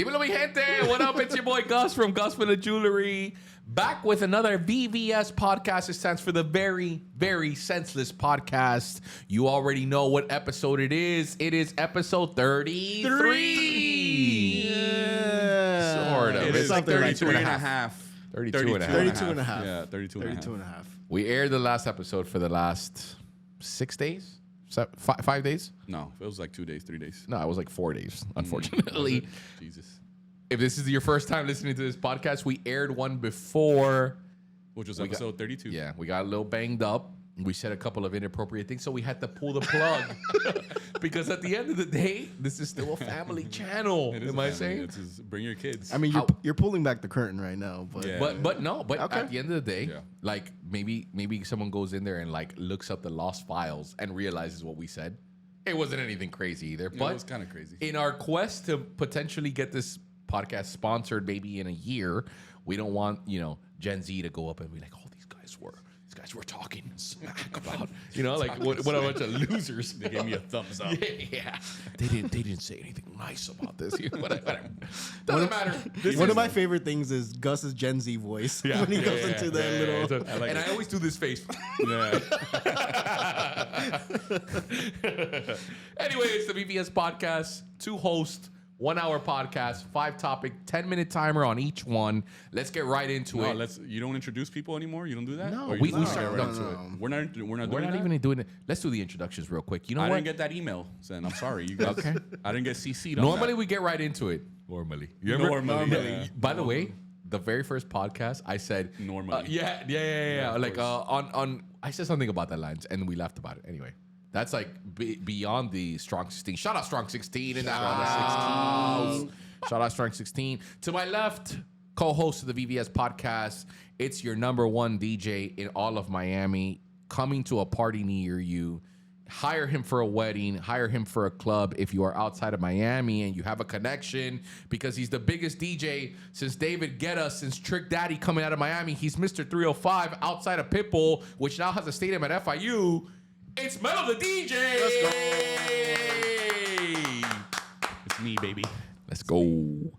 Dímelo, mi gente. What up? It's your boy Gus from Gus for the Jewelry. Back with another VVS podcast. It stands for the Very, Very Senseless Podcast. You already know what episode it is. It is episode 33. Yeah. Sort of. It's like 32 and a half. 32 and a half. 32 and a half. Yeah, 32 and a half. We aired the last episode for the last 6 days? 5 days? No, it was like 2 days, 3 days. No, it was like 4 days, unfortunately. Jesus. If this is your first time listening to this podcast, we aired one before. Which was episode 32. Yeah, we got a little banged up. We said a couple of inappropriate things, so we had to pull the plug. Because at the end of the day, this is still a family channel. It is Am I saying? It's just, bring your kids. I mean, you're pulling back the curtain right now, but Yeah. But Okay. at the end of the day, Yeah. like maybe someone goes in there and like looks up the lost files and realizes what we said. It wasn't anything crazy either, but it was kind of crazy. in our quest to potentially get this podcast sponsored maybe in a year, we don't want, Gen Z to go up and be like, oh, these guys were talking smack about, like what a bunch of losers. They gave me a thumbs up. Yeah. They didn't say anything nice about this. Whatever. Doesn't matter. one of my favorite things is Gus's Gen Z voice when he goes into that little. I always do this face. Yeah. Anyway, it's the VVS podcast. 2 hosts, 1 hour podcast, 5 topic, 10-minute timer on each one. Let's get right into it. You don't introduce people anymore? You don't do that? No, Or you we just start- get no, into no. it? We're not doing We're not that? even doing it. Let's do the introductions real quick. You know I what? didn't get that email, Sen. I'm sorry. You guys, Okay. I didn't get CC'd on Normally that. we get right into it. Normally. Normally, yeah. By the way, the very first podcast, I said Normally. Yeah. of Like course. on I said something about that lines, and we laughed about it. Anyway, that's like beyond the Strong 16. Shout out Strong 16 in the house. Shout out Strong 16. To my left, co-host of the VVS podcast. It's your number 1 DJ in all of Miami, coming to a party near you. Hire him for a wedding, hire him for a club if you are outside of Miami and you have a connection, because he's the biggest DJ since David Guetta, since Trick Daddy coming out of Miami. He's Mr. 305 outside of Pitbull, which now has a stadium at FIU. It's Melo the DJ. Let's go. It's me, baby. Let's go.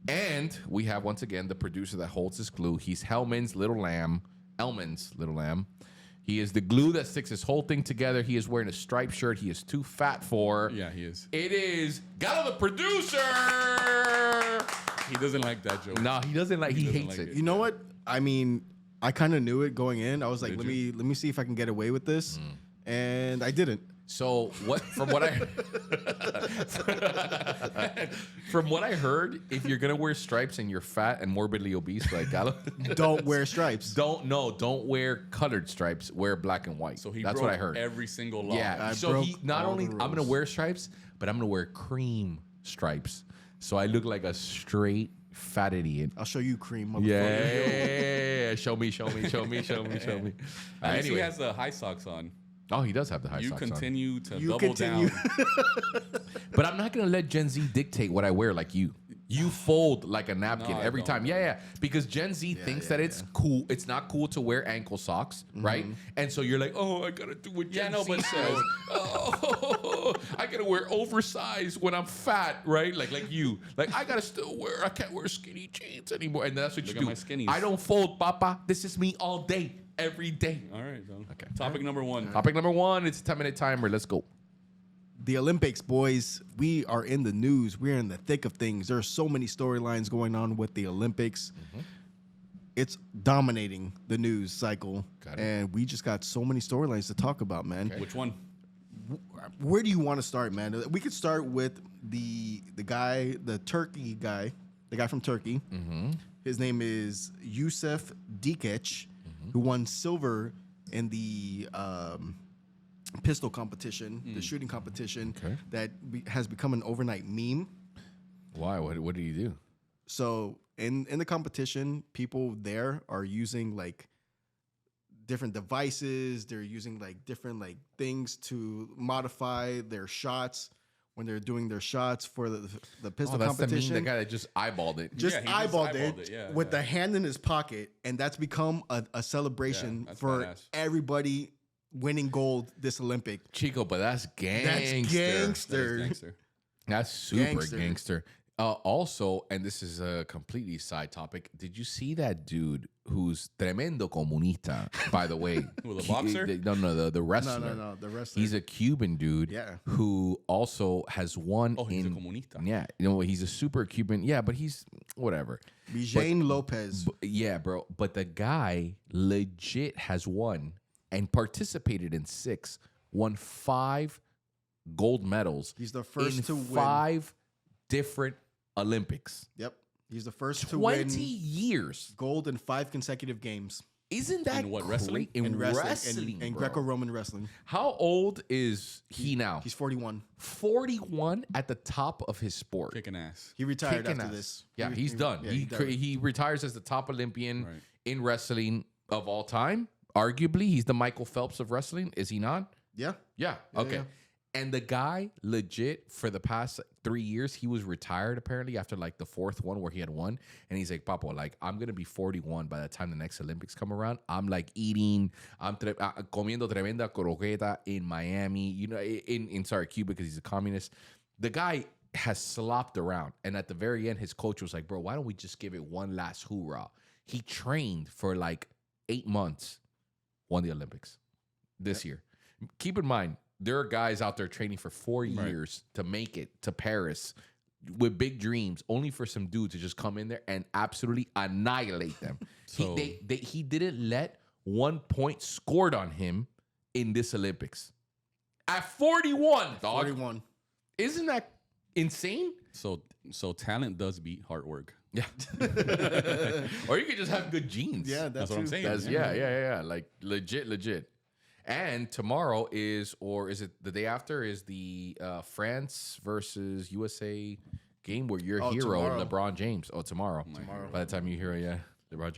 And we have, once again, the producer that holds his glue. He's Elman's little lamb. He is the glue that sticks this whole thing together. He is wearing a striped shirt he is too fat for. Yeah, he is. It is Gallo the producer. He doesn't like that joke. No, he doesn't like. He doesn't hates like it. it. You know what? I mean, I kind of knew it going in. I was like, Did let me see if I can get away with this, and I didn't. So what? From what I heard, if you're gonna wear stripes and you're fat and morbidly obese like Gallo, Don't wear stripes. don't wear colored stripes. Wear black and white. So he That's broke what I heard. every single law. Yeah. I So broke he not all only the I'm gonna rules. wear stripes, but I'm gonna wear cream stripes. So I look like a straight fat idiot. I'll show you cream, motherfucker. Yeah. Show me. At least Anyway. he has the high socks on. Oh, he does have the high You socks on. continue to You double continue. down. But I'm not gonna let Gen Z dictate what I wear like you. You fold like a napkin No, I every don't. time. Yeah. Because Gen Z thinks that it's cool. It's not cool to wear ankle socks, right? And so you're like, oh, I gotta do what Gen Z says. Oh, I gotta wear oversized when I'm fat, right? Like you. Like I gotta still wear. I can't wear skinny jeans anymore. And that's what Look you at do. my skinnies. I don't fold, Papa. This is me all day, every day. All right. So. Okay. Topic number 1. Topic number 1. It's a 10-minute timer. Let's go. The Olympics, boys. We are in the news. We're in the thick of things. There are so many storylines going on with the Olympics. It's dominating the news cycle. Got it. And we just got so many storylines to talk about, man. Which one? Where do you want to start, man? We could start with the guy, the Turkey guy, the guy from Turkey. His name is Yusuf Dikic, who won silver in the pistol competition, the shooting competition that has become an overnight meme. Why? What did he do? So in the competition, people there are using like different devices. They're using like different like things to modify their shots when they're doing their shots for the pistol That's competition. the guy that just eyeballed it. Just Yeah, he just eyeballed eyeballed it, it, yeah, with yeah. the hand in his pocket, and that's become a celebration Yeah, that's for badass. everybody winning gold this Olympic. Chico, but that's gangster. That's gangster. That is gangster. That's super Gangster. gangster. Also, and this is a completely side topic. Did you see that dude who's tremendo comunista? By the way, Who, the boxer? No, the wrestler. No, the wrestler. He's a Cuban dude. Yeah. Who also has won. Oh, he's a comunista. Yeah, he's a super Cuban. Yeah, but he's whatever. Bijan Lopez. Yeah, bro. But the guy legit has won and participated in 6, won 5 gold medals. He's the first in to win 5 different Olympics. Yep. He's the first to win 20 years. gold in 5 consecutive games. Isn't that In what, wrestling? great? In wrestling, and bro. Greco-Roman wrestling. How old is he now? He's 41. 41 at the top of his sport. Kicking ass. He retired Kicking after ass. this. Yeah, he's done. Yeah, he retires as the top Olympian Right. in wrestling of all time. Arguably, he's the Michael Phelps of wrestling. Is he not? Yeah. Yeah. Okay. yeah. And the guy, legit, for the past 3 years, he was retired apparently after like the 4th one where he had won. And he's like, Papo, like, I'm going to be 41 by the time the next Olympics come around. I'm like eating, comiendo tremenda croqueta in Miami, in Cuba because he's a communist. The guy has slopped around. And at the very end, his coach was like, bro, why don't we just give it one last hoorah? He trained for like 8 months, won the Olympics this year. Keep in mind, there are guys out there training for 4 years to make it to Paris with big dreams, only for some dude to just come in there and absolutely annihilate them. So- He didn't let 1 point scored on him in this Olympics. At 41, dog. 41. Isn't that insane? So talent does beat hard work. Yeah. Or you could just have good genes. Yeah, That's what I'm saying. Yeah. Like legit. And tomorrow is it the day after is the France versus USA game where your hero tomorrow. LeBron James. Oh, tomorrow. By the time you hear it, yeah, LeBron.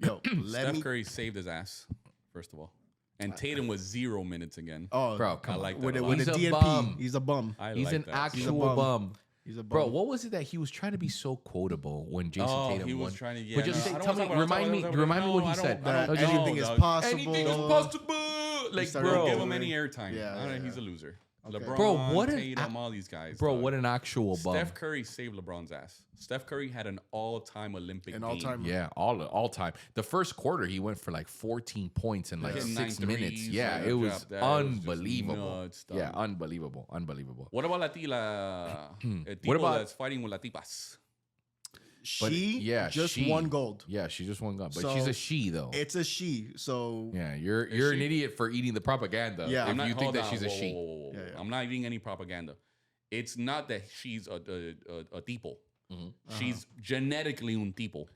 Yo, let Steph me. Curry saved his ass, first of all. And Tatum was 0 minutes again. Oh, Bro, I come on. like that. with a a lot. He's a DNP. bum. He's a bum. I He's like an that. actual bum. bum. He's a bum. Bro, what was it that he was trying to be so quotable when Jason Tatum he was won? trying to. But just no, say, I don't tell me, wanna talk about it. remind me what he I said. don't- That no, anything is dog. possible. Anything is possible. Like, started Don't bro, give him any airtime. Yeah, I don't know, yeah. he's a loser. Okay. LeBron, Bro, what an Tatum, all these guys. bro, dog. what an actual bum. Steph Curry saved LeBron's ass. Steph Curry had an all-time Olympic An game. all-time- Yeah, all time. The first quarter, he went for like 14 points in like Hitting 6 9 minutes. threes, Yeah, like it a was drop that. It was just unbelievable. nuts, dog. Yeah, unbelievable. What about la tila? El tipo What about- that's fighting with la tipas? She just she- won gold. Yeah, she just won gold, but So, she's a she though. It's a she. So Yeah, you're an she? idiot for eating the propaganda. Yeah. if you think hold that on, she's a whoa, she. whoa, whoa, whoa. Yeah. I'm not eating any propaganda. It's not that she's a tipo. Mm-hmm. She's genetically un tipo.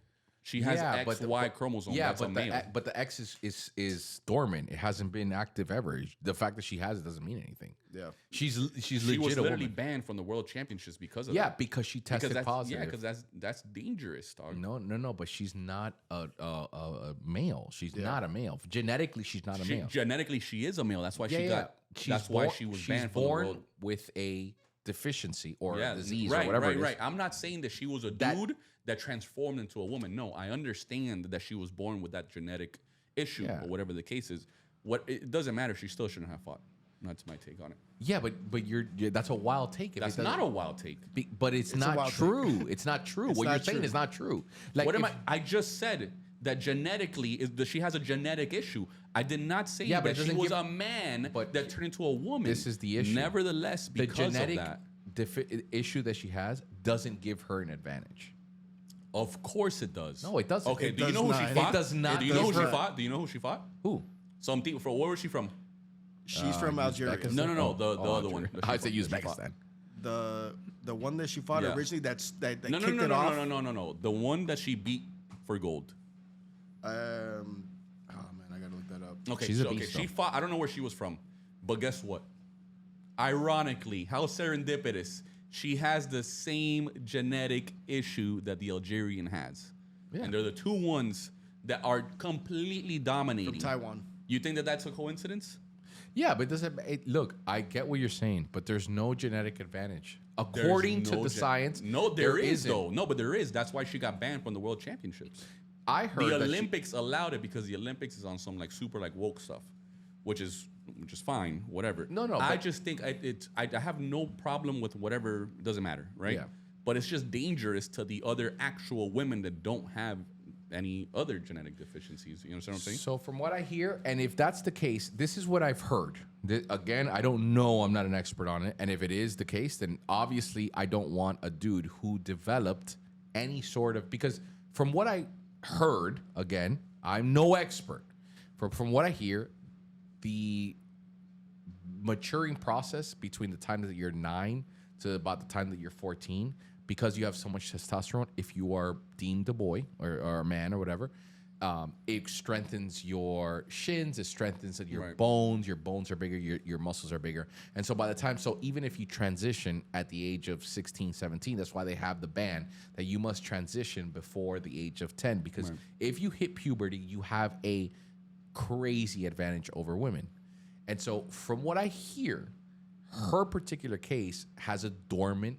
She has X, Y chromosome. Yeah, That's a male. but the X is dormant. It hasn't been active ever. The fact that she has it doesn't mean anything. yeah. She's she legit was a literally woman. banned from the world championships because of Yeah, that. because she tested that's, positive. Yeah, because that's dangerous, dog. No, but she's not a male. She's not a male. Genetically, she's not a male. Genetically, she is a male. That's why Yeah, she yeah. got. That's why she was banned from the born world. with a deficiency or a disease right, or whatever it is. Right. I'm not saying that she was a dude that transformed into a woman. No, I understand that she was born with that genetic issue Yeah. or whatever the case is. It doesn't matter. She still shouldn't have fought. That's my take on it. Yeah, but that's a wild take. If That's it doesn't- not a wild take. But it's a not wild take. true. It's not true. It's What you're not saying true. is not true. Like What am if- I just said that genetically that she has a genetic issue. I did not say Yeah, but it that she doesn't was give- a man but that turned into a woman. This is the issue. Nevertheless, the because genetic of that, issue that she has doesn't give her an advantage. of course it does. No, it doesn't. Okay, It do you does know who not. she It fought? does not Do you know who give she her- fought? Do you know who she fought? Who? Some people. Where was she from? She's from Algeria. Uzbekistan? No, the Oh, other one. I said that she fought. Uzbekistan. The one that she fought Yeah. originally that No, kicked it off. no. The one that she beat for gold. Oh man, I gotta look that up. Okay, She's a okay. beast, She though. fought. I don't know where she was from, but guess what? Ironically, how serendipitous. She has the same genetic issue that the Algerian has, Yeah. and they're the two ones that are completely dominating. From Taiwan. You think that that's a coincidence? Yeah, but look, I get what you're saying, but there's no genetic advantage. There's According to no the science, No, there is isn't. though. No, but there is. That's why she got banned from the World Championships. I heard The that she- Olympics allowed it because the Olympics is on some like super like woke stuff, which is fine, whatever. No, I but- just think I have no problem with whatever. Doesn't matter, right? Yeah. but it's just dangerous to the other actual women that don't have any other genetic deficiencies. You know what I'm saying? So from what I hear, and if that's the case, this is what I've heard. Again, I don't know. I'm not an expert on it. And if it is the case, then obviously I don't want a dude who developed any sort of, because from what I heard, again, I'm no expert. From what I hear, the maturing process between the time that you're 9 to about the time that you're 14, because you have so much testosterone, if you are deemed a boy or a man or whatever, it strengthens your shins, it strengthens your bones. Your bones are bigger, your muscles are bigger. And so by the time, so even if you transition at the age of 16, 17, that's why they have the ban that you must transition before the age of 10. Because if you hit puberty, you have a crazy advantage over women. And so from what I hear, her particular case has a dormant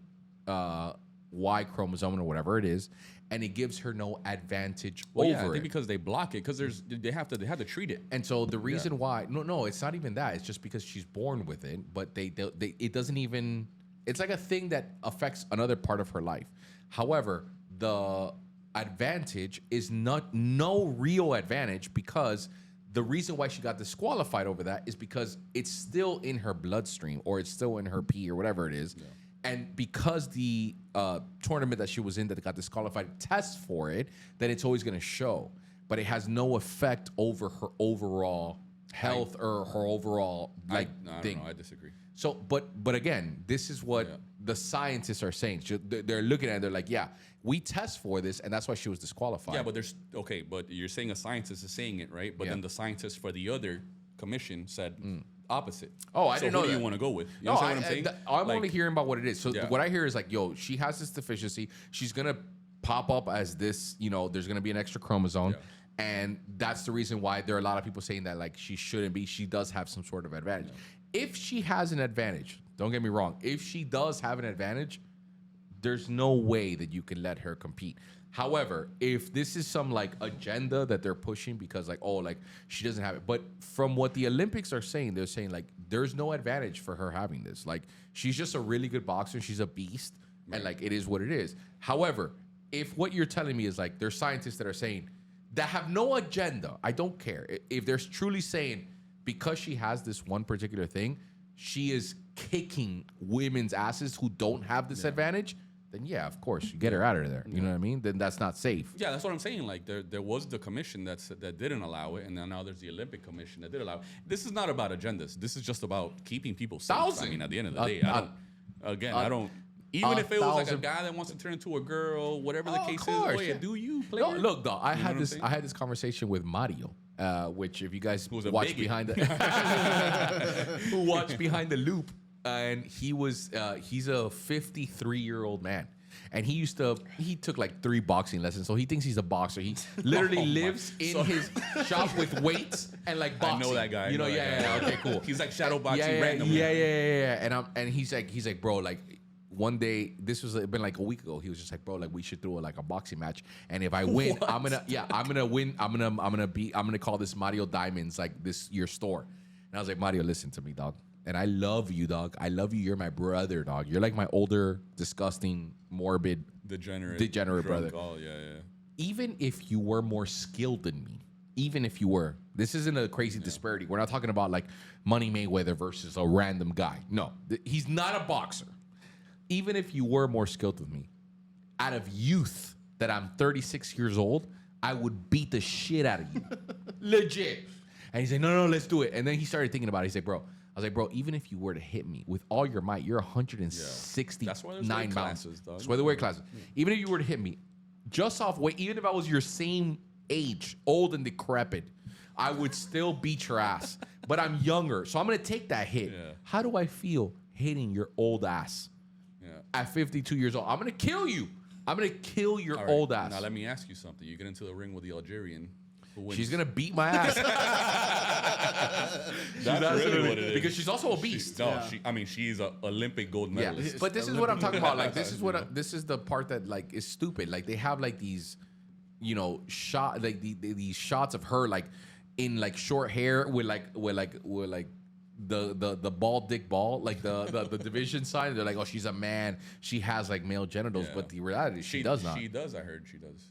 Y chromosome or whatever it is, and it gives her no advantage over I think it. because they block it, because they have to treat it. And so the reason why, no, it's not even that. It's just because she's born with it, but they it doesn't even. It's like a thing that affects another part of her life. However, the advantage is no real advantage, because the reason why she got disqualified over that is because it's still in her bloodstream, or it's still in her pee, or whatever it is. Yeah. And because the tournament that she was in that got disqualified tests for it, then it's always going to show. But it has no effect over her overall health or her overall thing. I don't know. I disagree. So, but again, this is what the scientists are saying. They're looking at it, they're like, yeah, we test for this, and that's why she was disqualified. Yeah, but but you're saying a scientist is saying it, right? But then the scientist for the other commission said opposite. Oh, I didn't know who that. do you want to go with? You understand what I'm saying? I'm only hearing about what it is. So what I hear is like, yo, she has this deficiency. She's going to pop up as this, there's going to be an extra chromosome. Yeah. And that's the reason why there are a lot of people saying that like she shouldn't be. She does have some sort of advantage. Yeah. If she has an advantage, don't get me wrong. If she does have an advantage, there's no way that you can let her compete. However, if this is some like agenda that they're pushing because like, oh, like she doesn't have it. But from what the Olympics are saying, they're saying like there's no advantage for her having this. Like she's just a really good boxer. She's a beast. And like it is what it is. However, if what you're telling me is like there's scientists that are saying that have no agenda, I don't care. If they're truly saying because she has this one particular thing, she is kicking women's asses who don't have this advantage, then yeah, of course, you get her out of there. You know what I mean? Then that's not safe. Yeah, that's what I'm saying. Like there was the commission that didn't allow it, and then now there's the Olympic Commission that did allow it. This is not about agendas. This is just about keeping people safe. I mean, at the end of the day, I don't. Even if it was like a guy that wants to turn into a girl, whatever the case is, do you play? No, look, though, I had this conversation with Mario, which if you guys watch behind the who watched Behind the Loop, and he's a 53-year-old man. And he took like 3 boxing lessons, so he thinks he's a boxer. He literally lives in his shop with weights and like boxing. I know that guy. Okay, cool. He's like shadow boxing randomly. Yeah. And he's like, bro, like one day, this was been like a week ago. He was just like, bro, like we should do like a boxing match, and if I win, I'm gonna win. I'm gonna call this Mario Diamonds, like this your store. And I was like, Mario, listen to me, dog. And I love you, dog. I love you. You're my brother, dog. You're like my older, disgusting, morbid, degenerate brother. Oh, yeah. Even if you were more skilled than me, even if you were, this isn't a crazy disparity. We're not talking about like Money Mayweather versus a random guy. No, he's not a boxer. Even if you were more skilled than me, out of youth that I'm 36 years old, I would beat the shit out of you. Legit. And he's like, no, let's do it. And then he started thinking about it. He's like, bro. I was like, bro, even if you were to hit me with all your might, you're 169 pounds. That's why the weight classes. Even if you were to hit me, just off weight, even if I was your same age, old and decrepit, I would still beat your ass. But I'm younger, so I'm going to take that hit. Yeah. How do I feel hitting your old ass at 52 years old? I'm going to kill you. I'm going to kill your old ass. Now, let me ask you something. You get into the ring with the Algerian. She's going to beat my ass. That's really what it is. Because she's also a beast. She's an Olympic gold medalist. Yeah. But this is what I'm talking about. Like, this is the part that like is stupid. Like they have like these, these shots of her like in like short hair with the ball dick ball, like the division sign. They're like, oh, she's a man. She has like male genitals, but the reality is she does not. She does. I heard she does.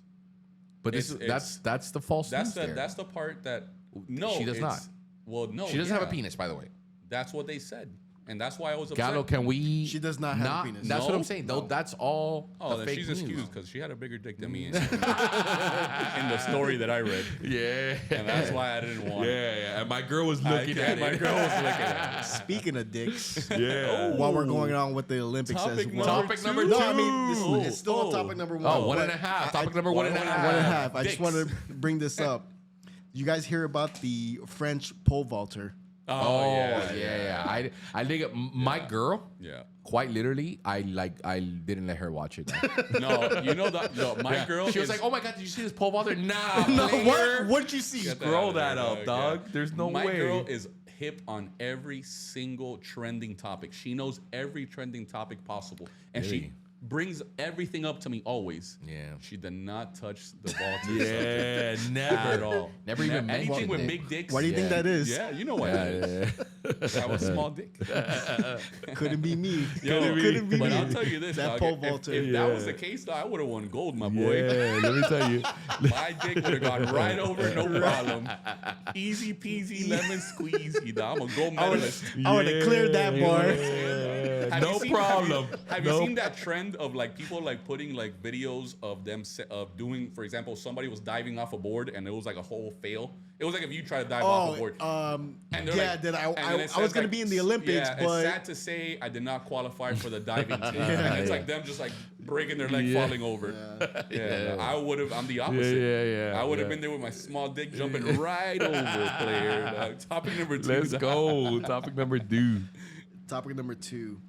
But that's the false news there. That's the part that she does not. Well, no, she doesn't have a penis, by the way. That's what they said, and that's why I was upset. Gallo, can we? She does not have a penis. That's what I'm saying. Though that's all. Oh, then she's excused because she had a bigger dick than me in the story that I read. Yeah, and that's why I didn't want. Yeah, and my girl was looking at it. My girl was looking at it. Speaking of dicks, While we're going on with the Olympics Topic as well. Topic number two. No, I mean it's still on topic number 1. Oh, 1.5. Topic number 1.5. 1.5. I just wanted to bring this up. You guys hear about the French pole vaulter? Oh yeah. I think my girl. Yeah. Quite literally, I didn't let her watch it. No, you know that. No, my girl. She was like, "Oh my god, did you see this pole vaulter?" Nah, No, what'd you see? Scroll that up, dog. There's no way. My girl is hip on every single trending topic. She knows every trending topic possible, and she brings everything up to me always. Yeah. She did not touch the vaulter. Yeah, never at all. Never even anything mentioned with it. big dicks. Why do you think that is? Yeah, you know why that is. I was a small dick. Couldn't be me. Couldn't be. But I'll tell you this, That dog. pole vaulter. If that was the case, though, I would have won gold, my boy. Yeah, let me tell you. My dick would have gone right over, no problem. Easy peasy, lemon squeezy. Dog. I'm a gold medalist. I would have cleared that bar. No problem. Have you seen that trend of like people like putting like videos of them of doing, for example, somebody was diving off a board and it was like a whole fail. It was like if you try to dive off a board. I was gonna be in the Olympics, but it's sad to say I did not qualify for the diving team. And it's like them just like breaking their leg, falling over. I would have. I'm the opposite. I would have been there with my small dick jumping right over, player. Topic number 2. Let's go. Topic number 2. Topic number 2.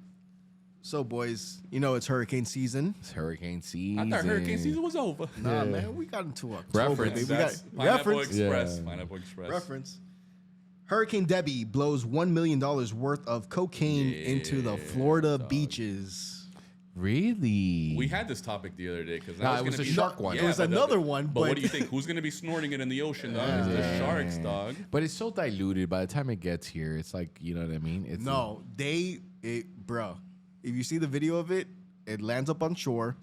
So, boys, you know it's hurricane season. It's hurricane season. I thought hurricane season was over. Nah, man, we got into a reference. We got Pineapple reference. Express. Pineapple Express. Reference. Hurricane Debbie blows $1 million worth of cocaine into the Florida beaches. Really? We had this topic the other day because it was a shark one. It was another one. But what do you think? Who's going to be snorting it in the ocean, dog? It's the sharks, dog. But it's so diluted. By the time it gets here, it's like, you know what I mean? It's bro. If you see the video of it, it lands up on shore.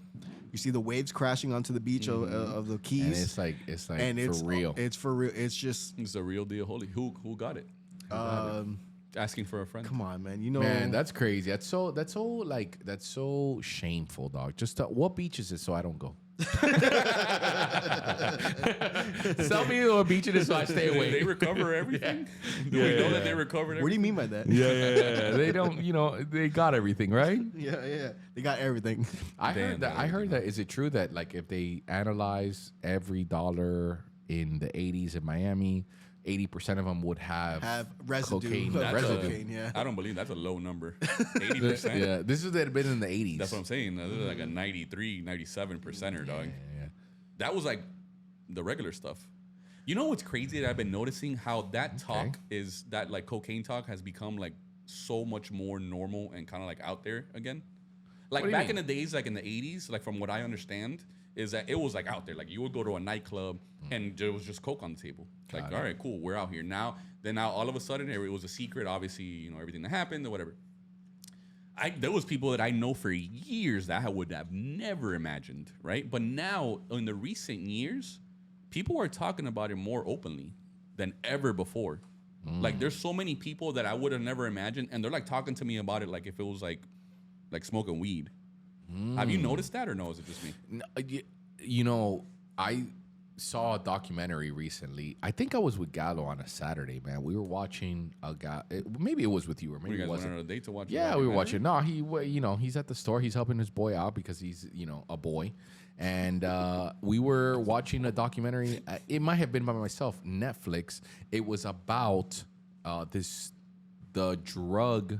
You see the waves crashing onto the beach of the Keys. And it's like and for real. It's for real. It's just it's a real deal. Holy, who got it? Asking for a friend. Come on, man. You know, man, that's crazy. That's so shameful, dog. Just what beach is it so I don't go? Tell me what beach it is so I stay away. They recover everything? Do we know that they recovered everything? What do you mean by that? Yeah. They don't, they got everything, right? Yeah. They got everything. I heard that. Is it true that like if they analyze every dollar in the 80s in Miami, 80% of them would have residue. Cocaine. Cocaine, yeah. I don't believe that's a low number. 80%? Yeah, this is that been in the 80s. That's what I'm saying. This is like a 93, 97%er, dog. Yeah. That was like the regular stuff. You know what's crazy that I've been noticing? How that talk is, that like cocaine talk has become like so much more normal and kind of like out there again. Like back in the days, like in the 80s, like from what I understand, is that it was like out there. Like you would go to a nightclub and there was just coke on the table. Like, all right, cool, we're out here. Now all of a sudden it was a secret, obviously, everything that happened or whatever. There was people that I know for years that I would have never imagined, right? But now in the recent years, people are talking about it more openly than ever before. Like there's so many people that I would have never imagined, and they're like talking to me about it like if it was like smoking weed. Have you noticed that, or no? Is it just me? I saw a documentary recently. I think I was with Gallo on a Saturday, man. We were watching a guy. Maybe it was with you, or maybe it wasn't. Went on a date to watch. Yeah, we were watching. No, he's at the store. He's helping his boy out because he's a boy, and we were watching a documentary. It might have been by myself. Netflix. It was about the drug,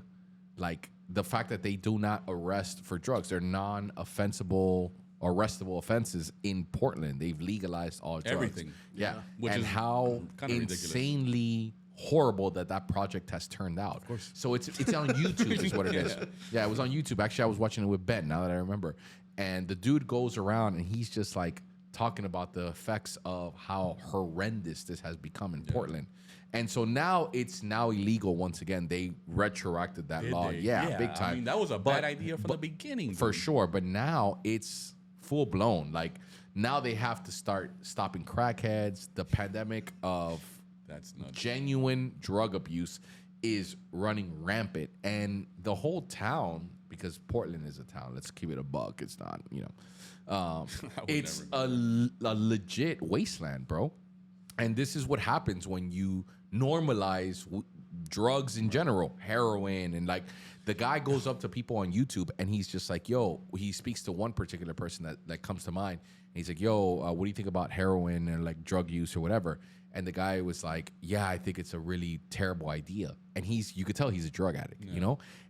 like the fact that they do not arrest for drugs. They're non-offensible, arrestable offenses in Portland. They've legalized all drugs. Everything. Yeah. Which and is how kind of insanely horrible that project has turned out. Of course. So it's on YouTube is what it is. Yeah, it was on YouTube. Actually, I was watching it with Ben, now that I remember. And the dude goes around and he's just like talking about the effects of how horrendous this has become in Portland. And so now it's now illegal once again. They retroacted that law. Yeah, big time. I mean, that was a bad idea from the beginning. For sure. But now it's full blown. Like, now they have to start stopping crackheads. The pandemic of genuine drug abuse is running rampant. And the whole town, because Portland is a town, let's keep it a buck. It's not, it's a legit wasteland, bro. And this is what happens when you normalize drugs in general, heroin, and like the guy goes up to people on YouTube and he's just like, yo, he speaks to one particular person that comes to mind. And he's like, yo, what do you think about heroin and like drug use or whatever? And the guy was like, yeah, I think it's a really terrible idea. And you could tell he's a drug addict,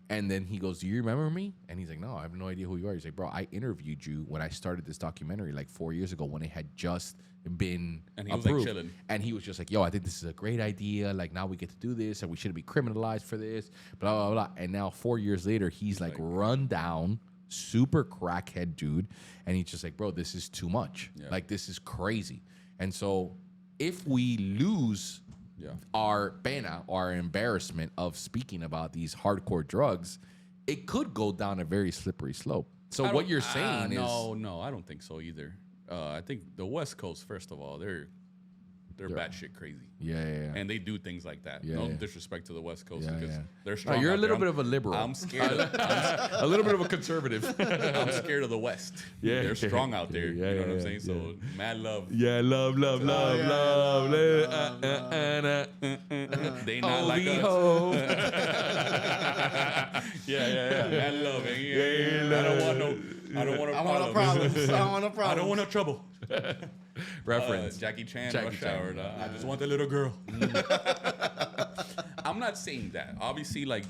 And then he goes, do you remember me? And he's like, no, I have no idea who you are. He's like, bro, I interviewed you when I started this documentary like 4 years ago when it had just been and he was approved. like chilling. And he was just like, yo, I think this is a great idea. Like, now we get to do this and we shouldn't be criminalized for this, blah, blah, blah. And now 4 years later, he's like run down, super crackhead dude. And he's just like, bro, this is too much. Yeah. Like, this is crazy. And so if we lose our pena, our embarrassment of speaking about these hardcore drugs, it could go down a very slippery slope. So what you're saying is... No, I don't think so either. I think the West Coast, first of all, they're batshit crazy. Yeah. And they do things like that. Yeah, no disrespect to the West Coast because they're No, strong. you're a little bit of a liberal. I'm scared. A little bit of a conservative. I'm scared of the West. Yeah. They're strong out there. Yeah, you know what I'm saying? So mad love. Yeah, love. They not like us. Yeah. Mad love. I don't want no problems. I don't want no trouble. Reference. Jackie Chan, Rush Hour. I just want the little girl. I'm not saying that. Obviously, like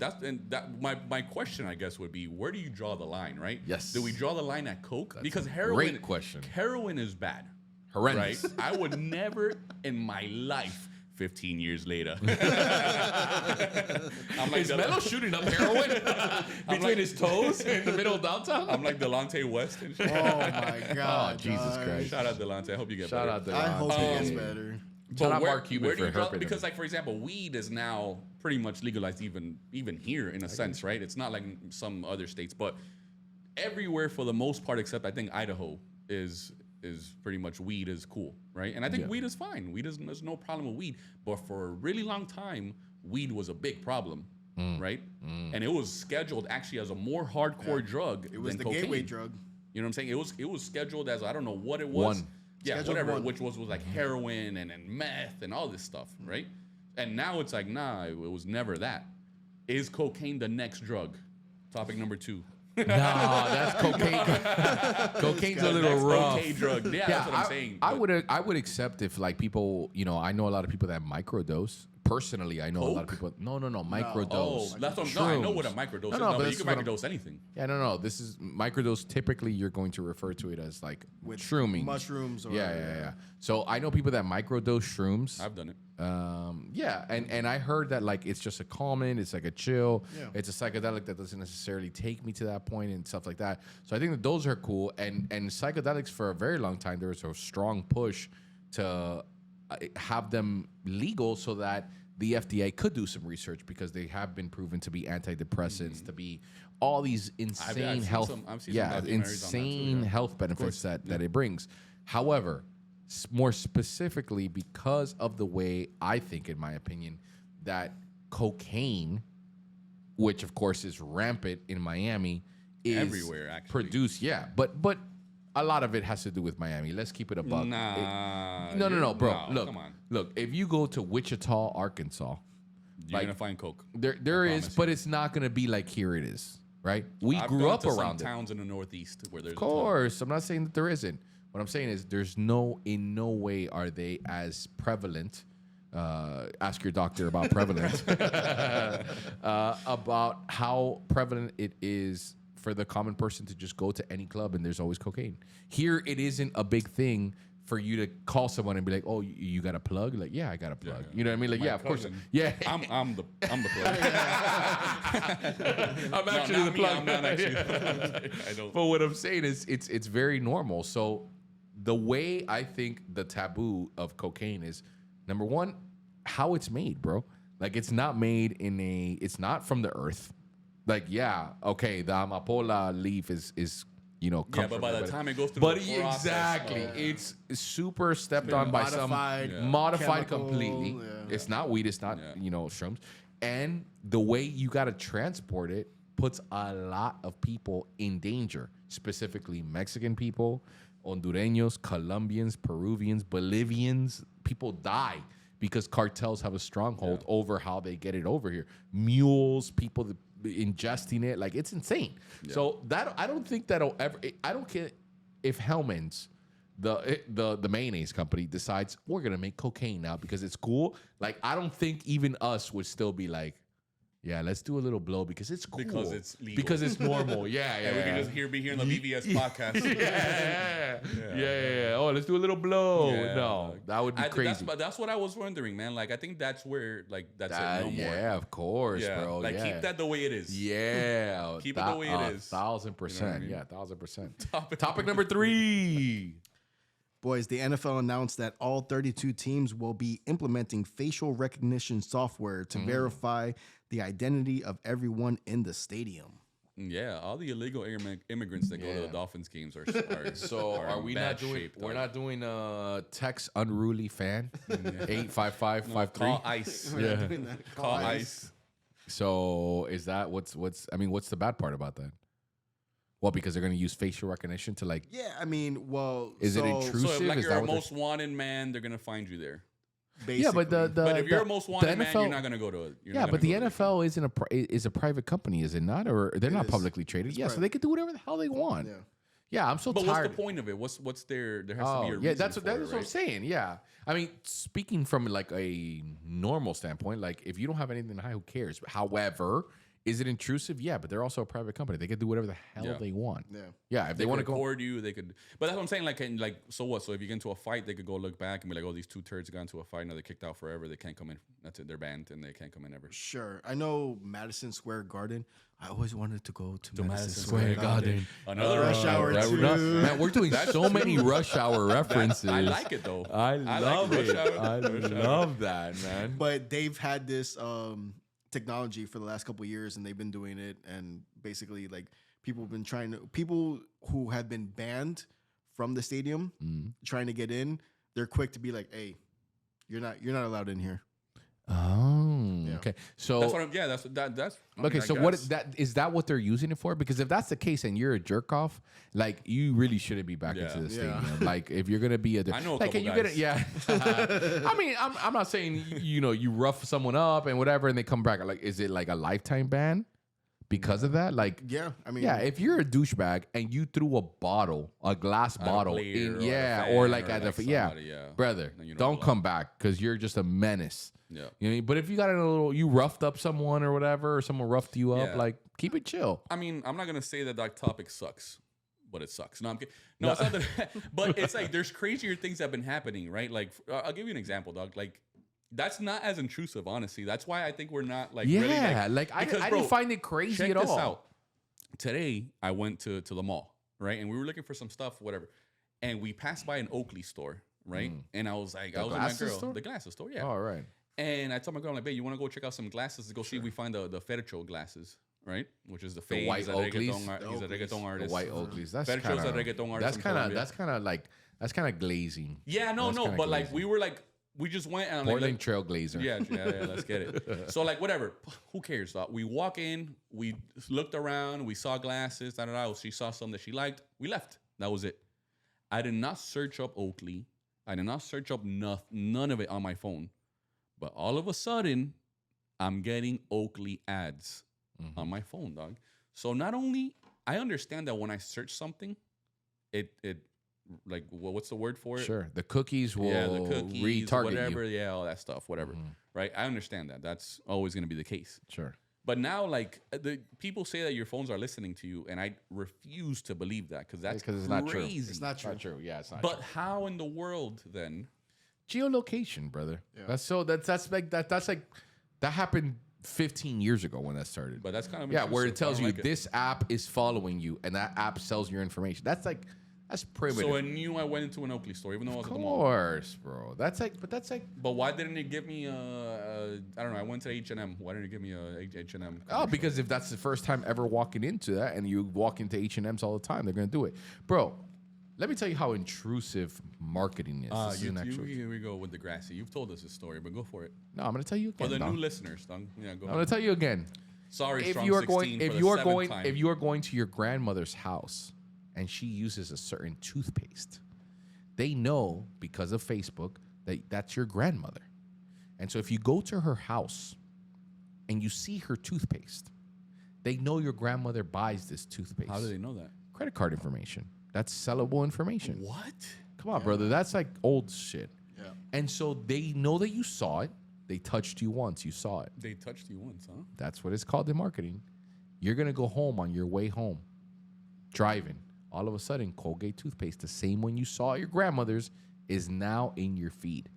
my question, I guess, would be, where do you draw the line, right? Yes. Do we draw the line at coke? That's because a heroin. great question. Heroin is bad. Horrendous. Right? I would never in my life. 15 years later. Is Melo shooting up heroin between his toes in the middle of downtown? I'm like Delonte West and shit. Oh my God. Oh, Jesus Christ. Shout out Delonte. I hope you get better. Shout out Delonte. I hope he gets better. Shout out Mark Cuban for helping because, him. like, for example, weed is now pretty much legalized even here in a sense, right? It's not like some other states, but everywhere for the most part, except I think Idaho is pretty much weed is cool, right? And I think weed is fine. There's no problem with weed. But for a really long time, weed was a big problem, right? And it was scheduled actually as a more hardcore drug It was than the cocaine. gateway drug. You know what I'm saying? It was scheduled as, I don't know what it was. Yeah, Scheduled whatever, one. which was like heroin and meth and all this stuff, right? And now it's like, nah, it was never that. Is cocaine the next drug? Topic number 2. No, that's cocaine. Cocaine's a little rough. Okay drug. Yeah, that's what I'm saying. I would accept if like people, I know a lot of people that microdose. Personally, I know a lot of people. No, microdose. Oh, that's what I know what a microdose is. No, but you can microdose anything. Yeah, no. This is microdose. Typically, you're going to refer to it as like With shrooming, mushrooms. Or Yeah. So I know people that microdose shrooms. I've done it. And I heard that like it's just a calming, it's like a chill, Yeah. it's a psychedelic that doesn't necessarily take me to that point and stuff like that. So I think that those are cool. And psychedelics for a very long time there was a strong push to have them legal so that the FDA could do some research because they have been proven to be antidepressants, to be all these insane health, health benefits that it brings. However, more specifically, because of the way I think, in my opinion, that cocaine, which of course is rampant in Miami, is everywhere actually produced. Yeah, but a lot of it has to do with Miami. Let's keep it a buck. No, bro. No, come on. Look. If you go to Wichita, Arkansas, you're gonna find coke. There is, but it's not gonna be like here it is, right? I've grew gone up to around some towns in the Northeast where there's. Of course, I'm not saying that there isn't. What I'm saying is in no way are they as prevalent. Ask your doctor about prevalent. About how prevalent it is for the common person to just go to any club and there's always cocaine. Here, it isn't a big thing for you to call someone and be like, "Oh, you got a plug?" Like, "Yeah, I got a plug." You know what I mean? Like, My of course. cousin. Yeah, I'm the plug. I'm actually the plug. I'm not actually. I don't. But what I'm saying is, it's very normal. So the way I think the taboo of cocaine is, number one, how it's made, bro. Like it's not made it's not from the earth. Like, yeah, okay, the amapola leaf is Yeah, but by the time it goes through but the process, exactly, it's super stepped on by some modified, modified chemical, completely. yeah. It's not weed, it's not shrooms, and the way you got to transport it puts a lot of people in danger, specifically Mexican people, Hondureños, Colombians, Peruvians, Bolivians. People die because cartels have a stronghold over how they get it over here. Mules, people that ingesting it, like it's insane. So that I don't think that'll ever. I don't care if Hellman's, the mayonnaise company, decides we're gonna make cocaine now because it's cool. Like I don't think even us would still be like, yeah, let's do a little blow because it's cool. Because it's legal. Because it's normal. Yeah. we can just be here in the VVS podcast. Yeah. Oh, let's do a little blow. Yeah. No, that would be crazy. That's what I was wondering, man. Like, I think that's where, like, that's it. No more. Yeah, of course, bro. Like, keep that the way it is. Yeah. Keep it the way it is. 1,000%. You know what I mean? Yeah, 1,000%. Topic number 3. Boys, the NFL announced that all 32 teams will be implementing facial recognition software to verify the identity of everyone in the stadium. Yeah, all the illegal immigrants that go to the Dolphins games are Are we not doing? shape, We're dog. not doing text unruly fan 85553. Call ICE. Call ICE. So is that what's the bad part about that? Well, because they're going to use facial recognition to like. Yeah, I mean, well, Is it intrusive? So if like Is you're that a what they're- most wanted man, they're gonna find you there. Yeah, but But if you're a most wanted the man, NFL you're not gonna go to it. Yeah, but the NFL is a private company, is it not? Or they're not is. publicly traded. Yeah, so they can do whatever the hell they want. Yeah. Yeah, I'm so But tired. what's the point of it? What's there has to be a reason yeah, that's for what it, I'm right? saying. Yeah, I mean, speaking from like a normal standpoint, like if you don't have anything to hide, who cares? However, is it intrusive? Yeah, but they're also a private company. They can do whatever the hell they want. Yeah, if they want to go. Record you, they could. But that's what I'm saying. Like, so what? So if you get into a fight, they could go look back and be like, "Oh, these two turds got into a fight. Now they're kicked out forever. They can't come in. That's it. They're banned and they can't come in ever." Sure. I know Madison Square Garden. I always wanted to go to Madison Madison Square Square Garden. Another Rush Hour That- 2. Man, we're doing so many Rush Hour references. I like it though. I love like it. Rush Hour. I Rush Hour. love that, man. But they've had this technology for the last couple of years, and they've been doing it. And basically, like people who have been banned from the stadium trying to get in, they're quick to be like, "Hey, you're not allowed in here." Oh, okay. So That's what I'm. Yeah, that's. okay. So what is that what they're using it for? Because if that's the case and you're a jerk off, like you really shouldn't be back into the stadium. Like if you're gonna be I know a like, couple can you guys. get it? Yeah. I mean, I'm not saying you rough someone up and whatever, and they come back. Like, is it like a lifetime ban because of that? Like, Yeah, I mean, yeah, if you're a douchebag and you threw a glass bottle player in, or a yeah, fan or like or at like the, somebody, yeah. brother, Then you're not don't allowed. come back because you're just a menace. Yeah. You know what I mean? But if you got in a little, you roughed up someone or whatever, or someone roughed you up, Yeah. like keep it chill. I mean, I'm not gonna say that topic sucks, but it sucks. No, I'm kidding. No, it's not that. But it's like there's crazier things that have been happening, right? Like I'll give you an example, dog. Like that's not as intrusive, honestly. That's why I think we're not like really like I because, bro, didn't find it crazy check at this all. out. Today I went to the mall, right, and we were looking for some stuff, whatever, and we passed by an Oakley store, right, and I was like, I was with my glasses girl, store? the glasses store, yeah. All right. And I told my girl, like, babe, you want to go check out some glasses to go see if we find the Fercho glasses, right? Which is the fade. white He's a Oakleys? He's a reggaeton The artist. white Oakleys. That's Fercho's kind a of reggaeton artist That's from kind of Colombia. that's kind of glazing. Yeah, no, That's kinda but like glazing. we just went and Portland like, Trail Glazer. yeah, let's get it. So like whatever, who cares? Dog? We walk in, we looked around, we saw glasses. I don't know. She saw some that she liked. We left. That was it. I did not search up Oakley. I did not search up none of it on my phone. But all of a sudden, I'm getting Oakley ads on my phone, dog. So not only I understand that when I search something, it like what's the word for it? Sure. The cookies will the cookies, retarget whatever, you. yeah, all that stuff, whatever. Right? I understand that. That's always going to be the case. Sure. But now, like, the people say that your phones are listening to you, and I refuse to believe that because that's Because it's not true. it's not true. Not true. Yeah, it's not But true. how in the world then? Geolocation, brother. That's like that happened 15 years ago when that started. But that's kind of yeah, where it intrusive. I tells don't you like it. this app is following you and that app sells your information. That's That's primitive. So I knew I went into an Oakley store, even though I was Of at the mall. course, bro. That's like. But why didn't it give me I don't know. I went to H&M. Why didn't it give me a H&M? Oh, because if that's the first time ever walking into that, and you walk into H&Ms all the time, they're gonna do it, bro. Let me tell you how intrusive marketing is. This is an actual. Here we go with the grassy. You've told us this story, but go for it. No, I'm gonna tell you again. For the dog. new listeners, dog. Yeah, go I'm ahead. gonna tell you again. Sorry, If Strong you are 16 going, for if the you are seventh going, time. if you are going to your grandmother's house, and she uses a certain toothpaste, they know because of Facebook that that's your grandmother. And so if you go to her house and you see her toothpaste, they know your grandmother buys this toothpaste. How do they know that? Credit card information. That's sellable information. What? Come on, brother. That's like old shit. Yeah. And so they know that you saw it. They touched you once. You saw it. They touched you once, huh? That's what it's called in marketing. You're going to go home on your way home, driving. All of a sudden, Colgate toothpaste, the same one you saw at your grandmother's, is now in your feed.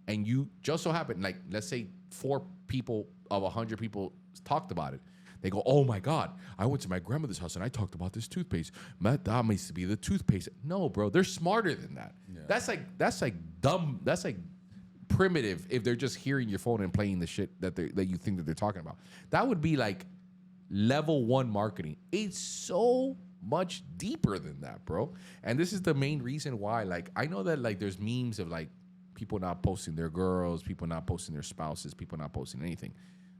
And you just so happen, like, let's say 4 people of 100 people talked about it. They go, oh my God, I went to my grandmother's house and I talked about this toothpaste. That needs to be the toothpaste. No, bro, they're smarter than that. Yeah. That's like dumb. That's like primitive if they're just hearing your phone and playing the shit that you think that they're talking about. That would be like level 1 marketing. It's so much deeper than that, bro. And this is the main reason why, like, I know that like there's memes of like people not posting their girls, people not posting their spouses, people not posting anything.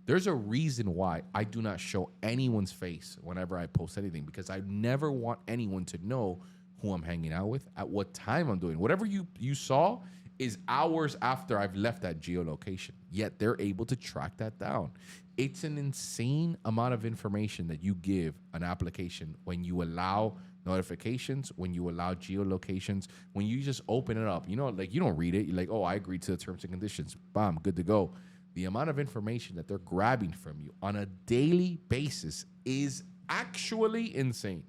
There's a reason why I do not show anyone's face whenever I post anything, because I never want anyone to know who I'm hanging out with, at what time I'm doing. Whatever you saw is hours after I've left that geolocation, yet they're able to track that down. It's an insane amount of information that you give an application when you allow notifications, when you allow geolocations, when you just open it up. You know, like, you don't read it. You're like, oh, I agree to the terms and conditions. Bam, good to go. The amount of information that they're grabbing from you on a daily basis is actually insane.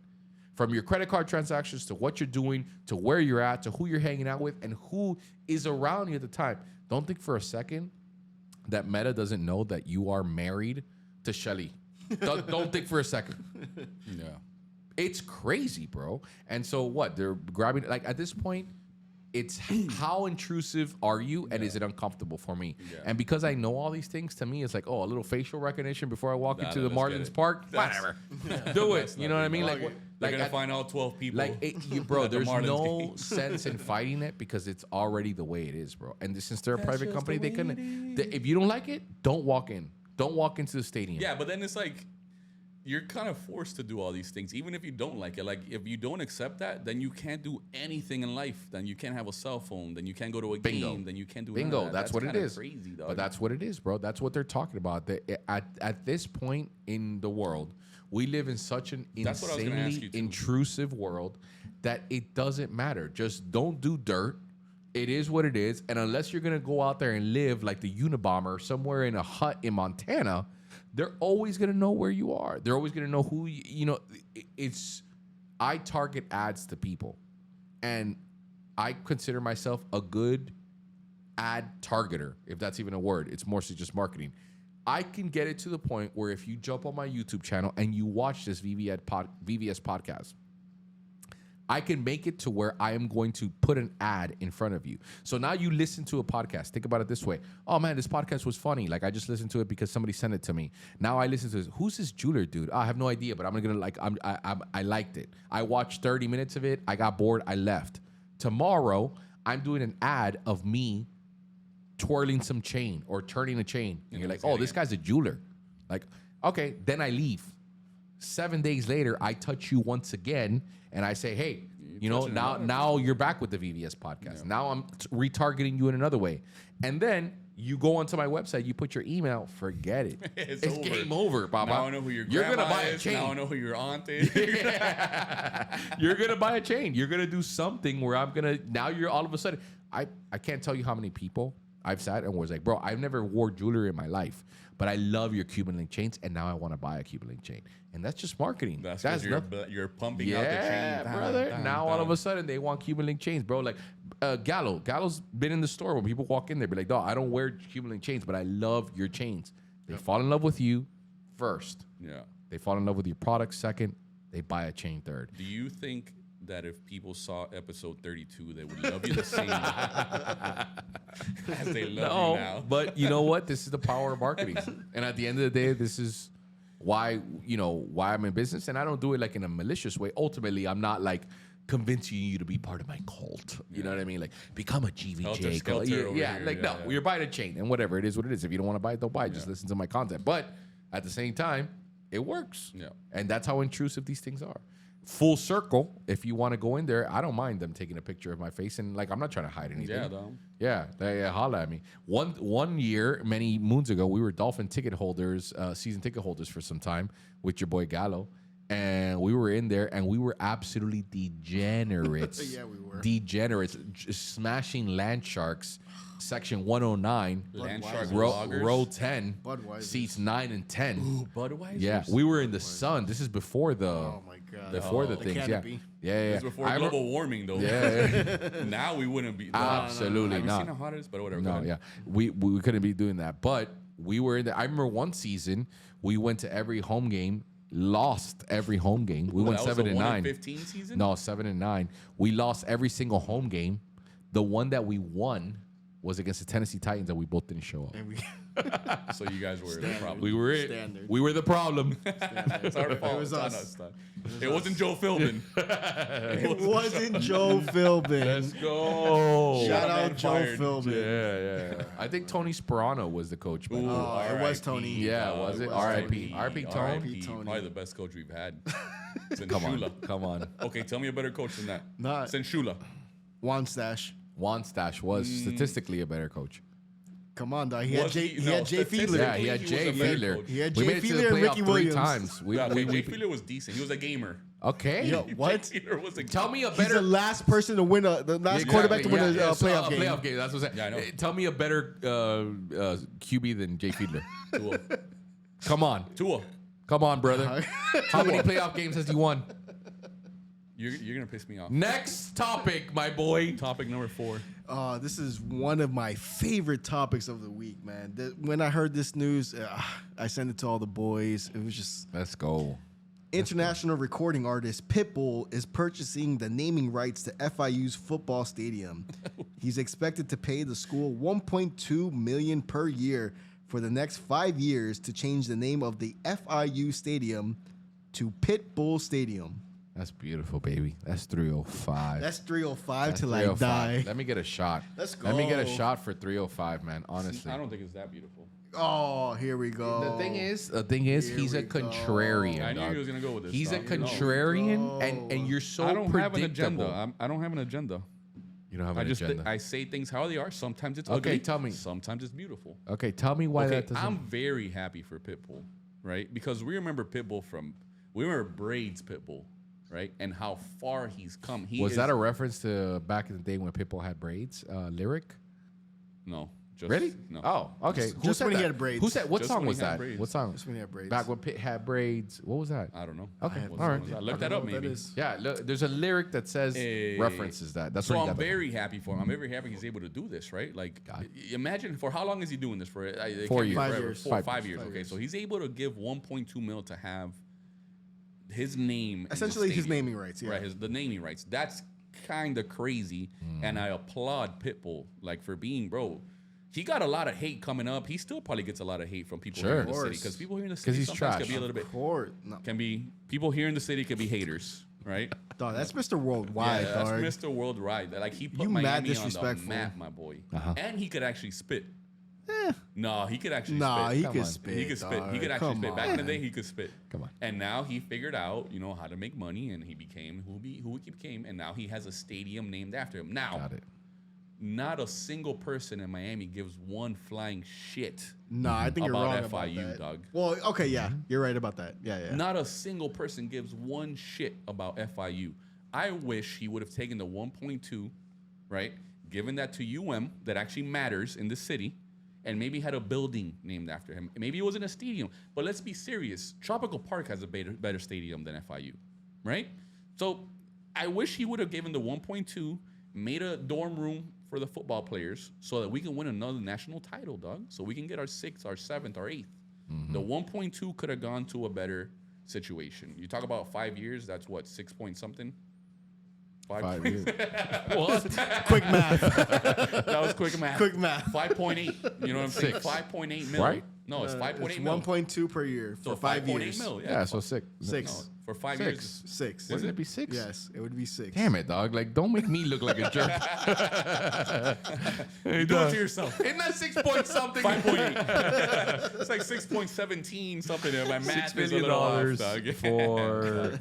From your credit card transactions to what you're doing, to where you're at, to who you're hanging out with, and who is around you at the time. Don't think for a second that Meta doesn't know that you are married to Shelly. Don't think for a second. Yeah. It's crazy, bro. And so what? They're grabbing, like, at this point, it's how intrusive are you, and is it uncomfortable for me? Yeah. And because I know all these things, to me, it's like, oh, a little facial recognition before I walk into the let's Martins get it. Park. That's- Whatever. Do it. That's You know what I mean? nothing. Like, what, They're like gonna at- find all 12 people. like, bro, at the there's Marlins no game. sense in fighting it because it's already the way it is, bro. And since they're a private just company, the they way couldn't. it If you don't like it, don't walk in. Don't walk into the stadium. Yeah, but then it's like you're kind of forced to do all these things, even if you don't like it. Like, if you don't accept that, then you can't do anything in life. Then you can't have a cell phone. Then you can't go to a Bingo. game. Then you can't do none of Bingo. that. That's what it kinda is. Crazy, dog. But that's what it is, bro. That's what they're talking about. At this point in the world, we live in such an That's what I was gonna ask insanely you, too. intrusive world that it doesn't matter. Just don't do dirt. It is what it is. And unless you're going to go out there and live like the Unabomber somewhere in a hut in Montana, they're always going to know where you are. They're always going to know who, you know, I target ads to people. And I consider myself a good ad targeter, if that's even a word. It's mostly just marketing. I can get it to the point where if you jump on my YouTube channel and you watch this VVS podcast, I can make it to where I am going to put an ad in front of you. So now you listen to a podcast. Think about it this way. Oh, man, this podcast was funny. Like, I just listened to it because somebody sent it to me. Now I listen to this. Who's this jeweler dude? I have no idea, but I liked it. I watched 30 minutes of it. I got bored. I left. Tomorrow, I'm doing an ad of me twirling some chain or turning a chain. And you're like, oh, this guy's a jeweler. Like, okay, then I leave. 7 days later, I touch you once again, and I say, hey, you know, now you're back with the VVS podcast. Yeah. Now I'm retargeting you in another way. And then you go onto my website, you put your email, forget it. it's over. Game over, Baba. Now I know who your You're grandma gonna buy a is. chain. Now I know who your aunt is. You're going to buy a chain. You're going to do something where now you're all of a sudden, I can't tell you how many people I've sat and was like, bro, I've never wore jewelry in my life, but I love your Cuban link chains, and now I want to buy a Cuban link chain. And that's just marketing. That's you're pumping out the chain. Yeah, brother. Now all of a sudden they want Cuban link chains, bro. Like Gallo's been in the store when people walk in there, be like, dog, I don't wear Cuban link chains, but I love your chains. They fall in love with you first. Yeah. They fall in love with your product second. They buy a chain third. Do you think that if people saw episode 32, they would love you the same as they love you now. But you know what? This is the power of marketing. And at the end of the day, this is why I'm in business. And I don't do it like in a malicious way. Ultimately, I'm not like convincing you to be part of my cult. You know what I mean? Like, become a GVJ. We're buying a chain and whatever. It is what it is. If you don't want to buy it, don't buy it. Just listen to my content. But at the same time, it works. Yeah. And that's how intrusive these things are. Full circle, if you want to go in there, I don't mind them taking a picture of my face. And like, I'm not trying to hide anything. Yeah, they holla at me. One year, many moons ago, we were Dolphin ticket holders, season ticket holders for some time with your boy Gallo. And we were in there, and we were absolutely degenerates. Yeah, we were. Degenerates, smashing land sharks, section 109, Land Shark row 10, Budweiser. seats 9 and 10. Ooh, Budweiser? Yeah, we were in the sun. This is before the... Oh, my God. Before the things, canopy. Yeah. It was before global warming, though. Yeah. Now we wouldn't be. Absolutely Have you not. seen how hot it is? But whatever. No, yeah. We couldn't be doing that. But we were in there. I remember one season, we went to every home game, lost every home game. We went 7 and 9. 15 season? No, 7 and 9. We lost every single home game. The one that we won was against the Tennessee Titans, and we both didn't show up. So you guys were the problem. We were it. Standard. We were the problem. It's our fault. It was It's on us. us. It wasn't Joe Philbin. It wasn't Joe Philbin. Let's go. Shout man out Joe fired. Yeah. Philbin. I think Tony Sperano was the coach. By then. Oh, it was Tony. Yeah, was it? R.I.P. R.I.P. Tony. R.I.P. Tony. Probably the best coach we've had. Since Come Shula. on. Come on. Okay, tell me a better coach than that. Not- Since Shula. Juan Stash. Juan Stash was statistically a better coach. Come on, dog. He had Was Jay he? No, Fiedler. Yeah, he had He was Jay a better Fiedler. coach. He had We Jay made it to the Fiedler and playoff Ricky 3 Williams. times. Jay Fiedler was decent. He was a gamer. Okay. Yo, what? Jay Fiedler was a Tell me a He's the better last person to win the last quarterback to win a playoff game. Playoff game. That's what I'm saying. Yeah, I know. Tell me a better QB than Jay Fiedler. Tua. Come on. Tua. Come on, brother. How many playoff games has he won? You're going to piss me off. Next topic, my boy. Topic number 4. This is one of my favorite topics of the week, man. When I heard this news, I sent it to all the boys. It was just Let's go. international recording artist Pitbull is purchasing the naming rights to FIU's football stadium. He's expected to pay the school $1.2 million per year for the next 5 years to change the name of the FIU stadium to Pitbull Stadium. That's beautiful, baby. That's 305. That's 305 That's till I 305. die. Let me get a shot. Let's Let me get a go. shot for 305, man. Honestly. I don't think it's that beautiful. Oh, here we go. The thing is, Here he's a we go. contrarian. I knew dog. he was going to go with this. He's a dog. contrarian, and you're so I don't have an predictable. agenda. I don't have an agenda. You don't have I an just agenda. I say things how they are. Sometimes it's Okay, ugly. tell me. Sometimes it's beautiful. Okay, tell me why Okay, that doesn't. I'm very happy for Pitbull, right? Because we remember Pitbull we remember Braid's Pitbull, right? And how far he's come. Was that a reference to back in the day when Pitbull had braids? Lyric? No. Just, Really? No. Oh, okay. Who just said when he that? had braids. Who said? What Just song when he was had that? braids. What song? Just when he had braids. Back when Pitt had braids. What was that? I don't know. Okay, What all song right. was that? Look I that don't up, know what maybe. that is. Yeah, look, there's a lyric that says references that. That's So where he I'm got that very happy for him. I'm very happy he's able to do this, right? Like, God. imagine for how long is he doing this for? It 4 can't be years. 5 forever. years. 5 years. Okay, so he's able to give 1.2 mil to have his name. in the Essentially, his stadium. naming rights. Yeah. Right, the naming rights. That's kind of crazy, and I applaud Pitbull like for being bro. He got a lot of hate coming up. He still probably gets a lot of hate from people here in the Of city course. because people here in the 'Cause city he's sometimes trash. can be a little bit Of course. No. can be people here in the city can be haters, right? Dog, that's Mr. Worldwide, Yeah, that's dog. Mr. Worldwide. Like he put You mad Miami on the disrespectful. map, my boy. Uh-huh. And he could actually spit. No, he could actually Nah, spit. he Come could on. spit. He could spit. He dog. could actually Come spit. Back in the on. day, he could spit. Come on. And now he figured out, how to make money, and he became who he became. And now he has a stadium named after him. Now, Got it. not a single person in Miami gives one flying shit. Nah, I think you're About wrong FIU, about that. dog. Well, okay, yeah, you're right about that. Yeah. Not a single person gives one shit about FIU. I wish he would have taken the 1.2, right? Given that to UM that actually matters in the city, and maybe had a building named after him. Maybe it wasn't a stadium, but let's be serious. Tropical Park has a better stadium than FIU, right? So I wish he would have given the 1.2, made a dorm room for the football players so that we can win another national title, dog. So we can get our 6th, our 7th, our 8th. The 1.2 could have gone to a better situation. You talk about 5 years, that's what, 6 point something? 5 years. What? Quick math. That was quick math. Quick math. 5.8. You know what I'm saying? 6. 5.8 mil. Right? No, it's 5.8 It's mil. 1.2 per year for So 5 5.8 years. mil. Yeah, so 6. No, 6. for 5 6. years. 6. Wouldn't it be 6? Yes, it would be 6. Damn it, dog. Like, don't make me look like a jerk. You do it to yourself. Isn't that 6 point something? 5.8. It's like 6.17 something. My math $6 is a little off, million dog. for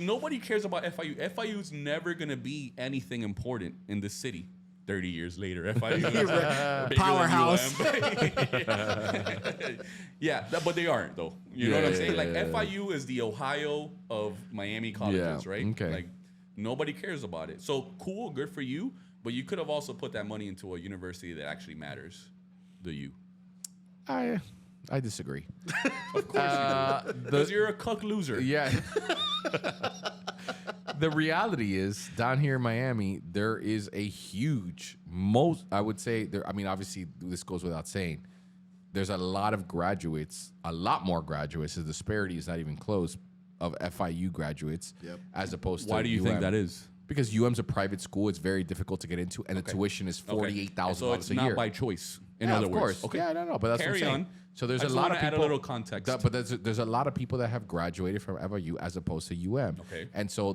Nobody cares about FIU. FIU is never going to be anything important in this city. 30 years later, FIU is bigger Powerhouse. than UM. Yeah, but they aren't though. You know what I'm saying? Like FIU is the Ohio of Miami colleges, right? Okay. Like nobody cares about it. So cool, good for you. But you could have also put that money into a university that actually matters. The U. I disagree. Of course you do. Because you're a cuck loser. Yeah. The reality is, down here in Miami, there is a huge, I would say, I mean, obviously, this goes without saying. There's a lot of graduates, a lot more graduates. The disparity is not even close of FIU graduates as opposed to Why do you think that is? Because UM's a private school. It's very difficult to get into, and the tuition is $48,000 So it's a year. not by choice. In Yeah, other of words. course. Okay. Yeah, I don't know, but that's Carry what I'm saying. on. So there's I a just lot wanna of people. add a little context. But there's a lot of people that have graduated from FIU as opposed to UM. Okay. And so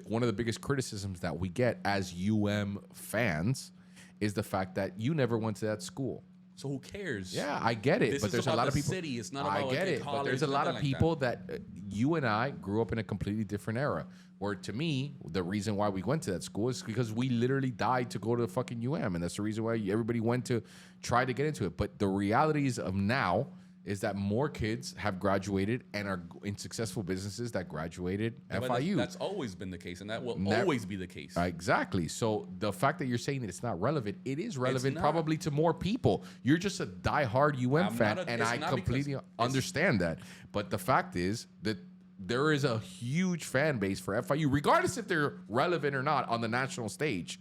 one of the biggest criticisms that we get as UM fans is the fact that you never went to that school. So who cares? Yeah, I get it, This but is there's a about lot of the people. city. It's not I about get like it, a but college, there's a lot of nothing like people that you and I grew up in a completely different era. Where to me, the reason why we went to that school is because we literally died to go to fucking UM, and that's the reason why everybody went to try to get into it. But the realities of now is that more kids have graduated and are in successful businesses that graduated But FIU. That's always been the case, and that will always be the case. Exactly. So the fact that you're saying that it's not relevant, it is relevant not. probably to more people. You're just a diehard UM I'm fan, not a- and it's I not completely because understand that. But the fact is that there is a huge fan base for FIU, regardless if they're relevant or not on the national stage.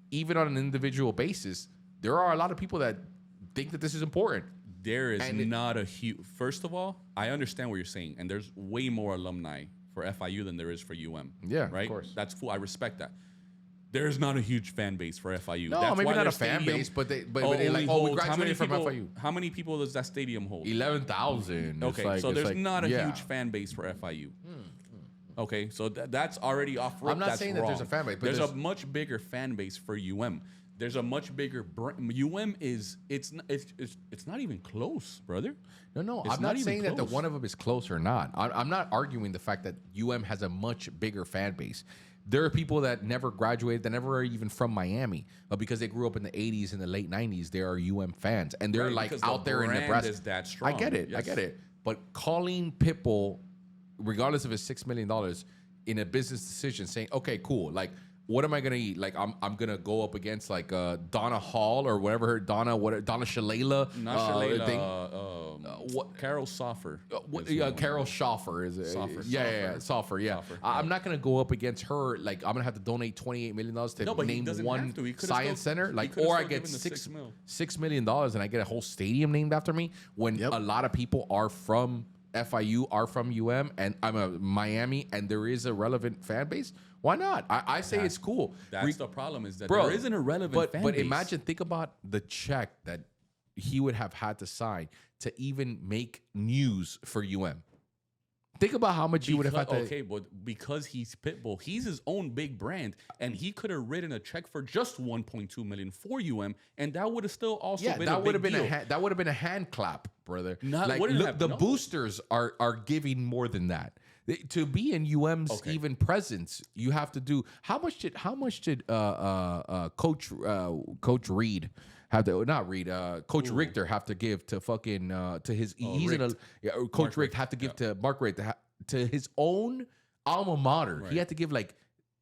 Even on an individual basis, there are a lot of people that think that this is important. There is not a huge. First of all, I understand what you're saying, and there's way more alumni for FIU than there is for UM. Yeah, right. of course. That's cool. I respect that. There's not a huge fan base for FIU. No, That's maybe why not their a fan stadium base, but they only like, we holds- graduated from people, FIU. How many people does that stadium hold? 11,000. Okay, so there's not a huge fan base for FIU. Okay, so that's already off road. I'm not That's saying that there's wrong. a fan base, but there's there's- a much bigger fan base for UM. There's a much bigger UM is it's not even close, brother. No, It's I'm not not even saying that close. one of them is close or not. I'm not arguing the fact that UM has a much bigger fan base. There are people that never graduated, that never are even from Miami, but because they grew up in the 80s and the late 90s, they are UM fans. And they're Right, like because the out there in brand Nebraska. is that strong. I get it. I Yes. get it. But calling Pitbull, regardless of his $6 million, in a business decision, saying, okay, cool, like, what am I gonna eat? Like, I'm gonna go up against like Donna Hall or whatever, Donna Shalala. Not Shalala. what- Carol Soffer. Carol Schoffer is it? Soffer, Yeah, Soffer. Yeah, Soffer, I'm not gonna go up against her. Like, I'm gonna have to donate $28 million to No, but he name doesn't one have to. He could've science still- center. he Like, could've or I still get given the $6 million and I get a whole stadium named after me. When Yep. a lot of people are from FIU, are from UM, and I'm a Miami, and there is a relevant fan base. Why not? I say it's cool. That's the problem is that Bro, there isn't a relevant but fan but base. imagine, think about the check that he would have had to sign to even make news for UM. Think about how much you would have had to. Okay, but because he's Pitbull, he's his own big brand, and he could have written a check for just 1.2 million for UM, and that would have still also Yeah, been that a would have big been deal. that would have been a hand clap, brother. Not- Like, wouldn't look, have- the no. boosters are giving more than that. To be in UM's Okay. even presence, you have to do how much did Coach Reed have to not Reed Coach Richter have to give to fucking to his he's in a Richt. Coach Richt have to give to Mark Richt to his own alma mater. He Right. had to give like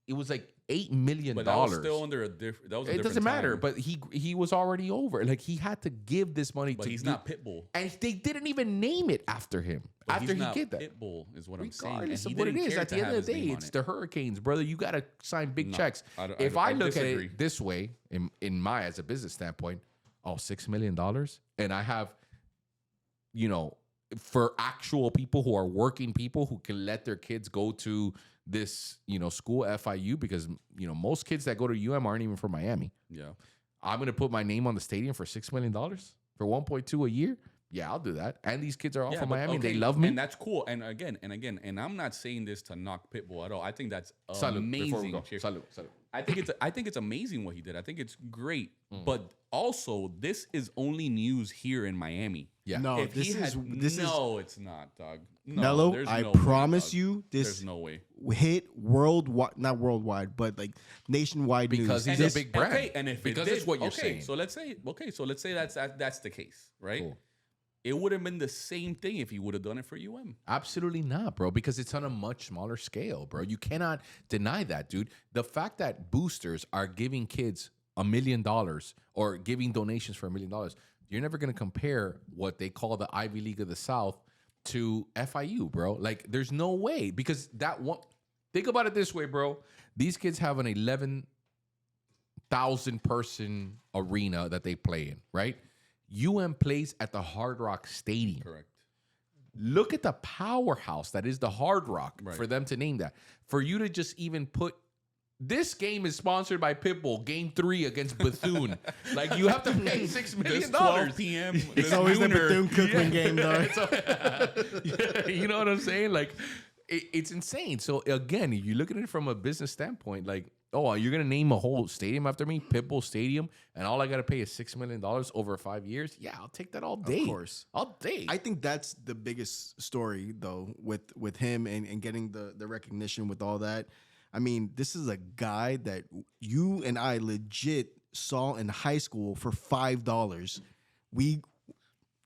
it was like $8 million. But that was still under a different. That was a It different doesn't matter, time. but he was already over. Like, he had to give this money But to. he's not Pitbull. and they didn't even name it after him. But after he's he not did that, Pitbull is what I'm saying. regardless And of he what it didn't is, care at to the end have of the his day, name it's on the Hurricanes, brother. You got to sign big No, checks. If I I look at disagree. it this way, in my as a business standpoint, $6 million, and I have, for actual people who are working people who can let their kids go to this, school FIU because, most kids that go to aren't even from Miami. Yeah. I'm going to put my name on the stadium for $6 million for 1.2 a year. Yeah, I'll do that. And these kids are all from Miami. Okay, they love me. And that's cool. And again, and I'm not saying this to knock Pitbull at all. I think that's Salud, amazing. before we go. Cheers. Salud. I think it's amazing what he did. I think it's great. But also, this is only news here in Miami. Yeah. No, If this he is had, this no, it's not, dog. No, Mello, there's I no way, promise dog. you, this There's no way. hit worldwide, not worldwide, but like nationwide Because news. he's This- a big brand. Okay, and if because it did, it's what you're okay, saying. so let's say that's the case, right? Cool. It would have been the same thing if he would have done it for UM. Absolutely not, bro, because it's on a much smaller scale, bro. You cannot deny that, dude. The fact that boosters are giving kids $1 million or giving donations for $1 million, you're never going to compare what they call the Ivy League of the South to FIU, bro. Like, there's no way because that one. Think about it this way, bro. These kids have an 11,000 person arena that they play in, right? plays at the Hard Rock Stadium. Correct. Look at the powerhouse that is the Hard Rock for them to name that. For you to just even put this game is sponsored by Pitbull, Game 3 against Bethune. Like, you have to pay $6 million. This 12 p.m. It's always the Bethune-Cookman game, though. You know what I'm saying? Like, it's insane. So, again, you look at it from a business standpoint, like, oh, you're going to name a whole stadium after me, Pitbull Stadium, and all I got to pay is $6 million over 5 years? Yeah, I'll take that all day. Of course. All day. I think that's the biggest story, though, with him and getting the recognition with all that. I mean, this is a guy that you and I legit saw in high school for $5. We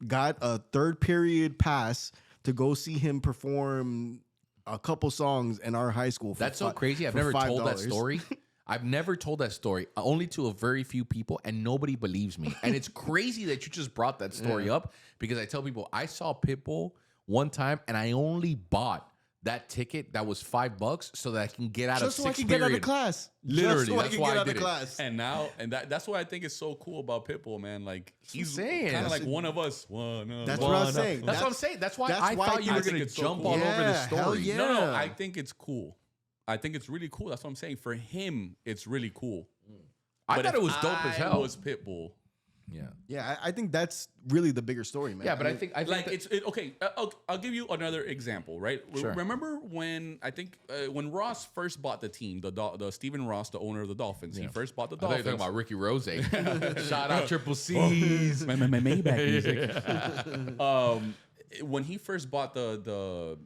got a third period pass to go see him perform a couple songs in our high school. That's so crazy. I've never told that story. I've never told that story, only to a very few people, and nobody believes me. And it's crazy that you just brought that story up because I tell people I saw Pitbull one time and I only bought that ticket that was $5 so that I can get out just of so I sixth can period. get out of class. Literally, just so that's I can why get I out did of it. class. And now, that's what I think is so cool about Pitbull, man. Like, he's insane. kind of like one of us. That's what I was saying. That's what I'm saying. That's why I why thought you I were think going to it's so jump cool. all over the Yeah, hell story. yeah. No, I think it's cool. I think it's really cool. That's what I'm saying. For him, it's really cool. I But thought if it was dope as hell. Was Pitbull. Yeah. Yeah, I think that's really the bigger story, man. Yeah, but I mean, think Like that- okay. I'll give you another example, right? Sure. Remember when when Ross first bought the team, the Stephen Ross, the owner of the Dolphins, he first bought the I thought you Dolphins. were talking about Ricky Rose. Shout out Triple C's. my Maybach music. When he first bought the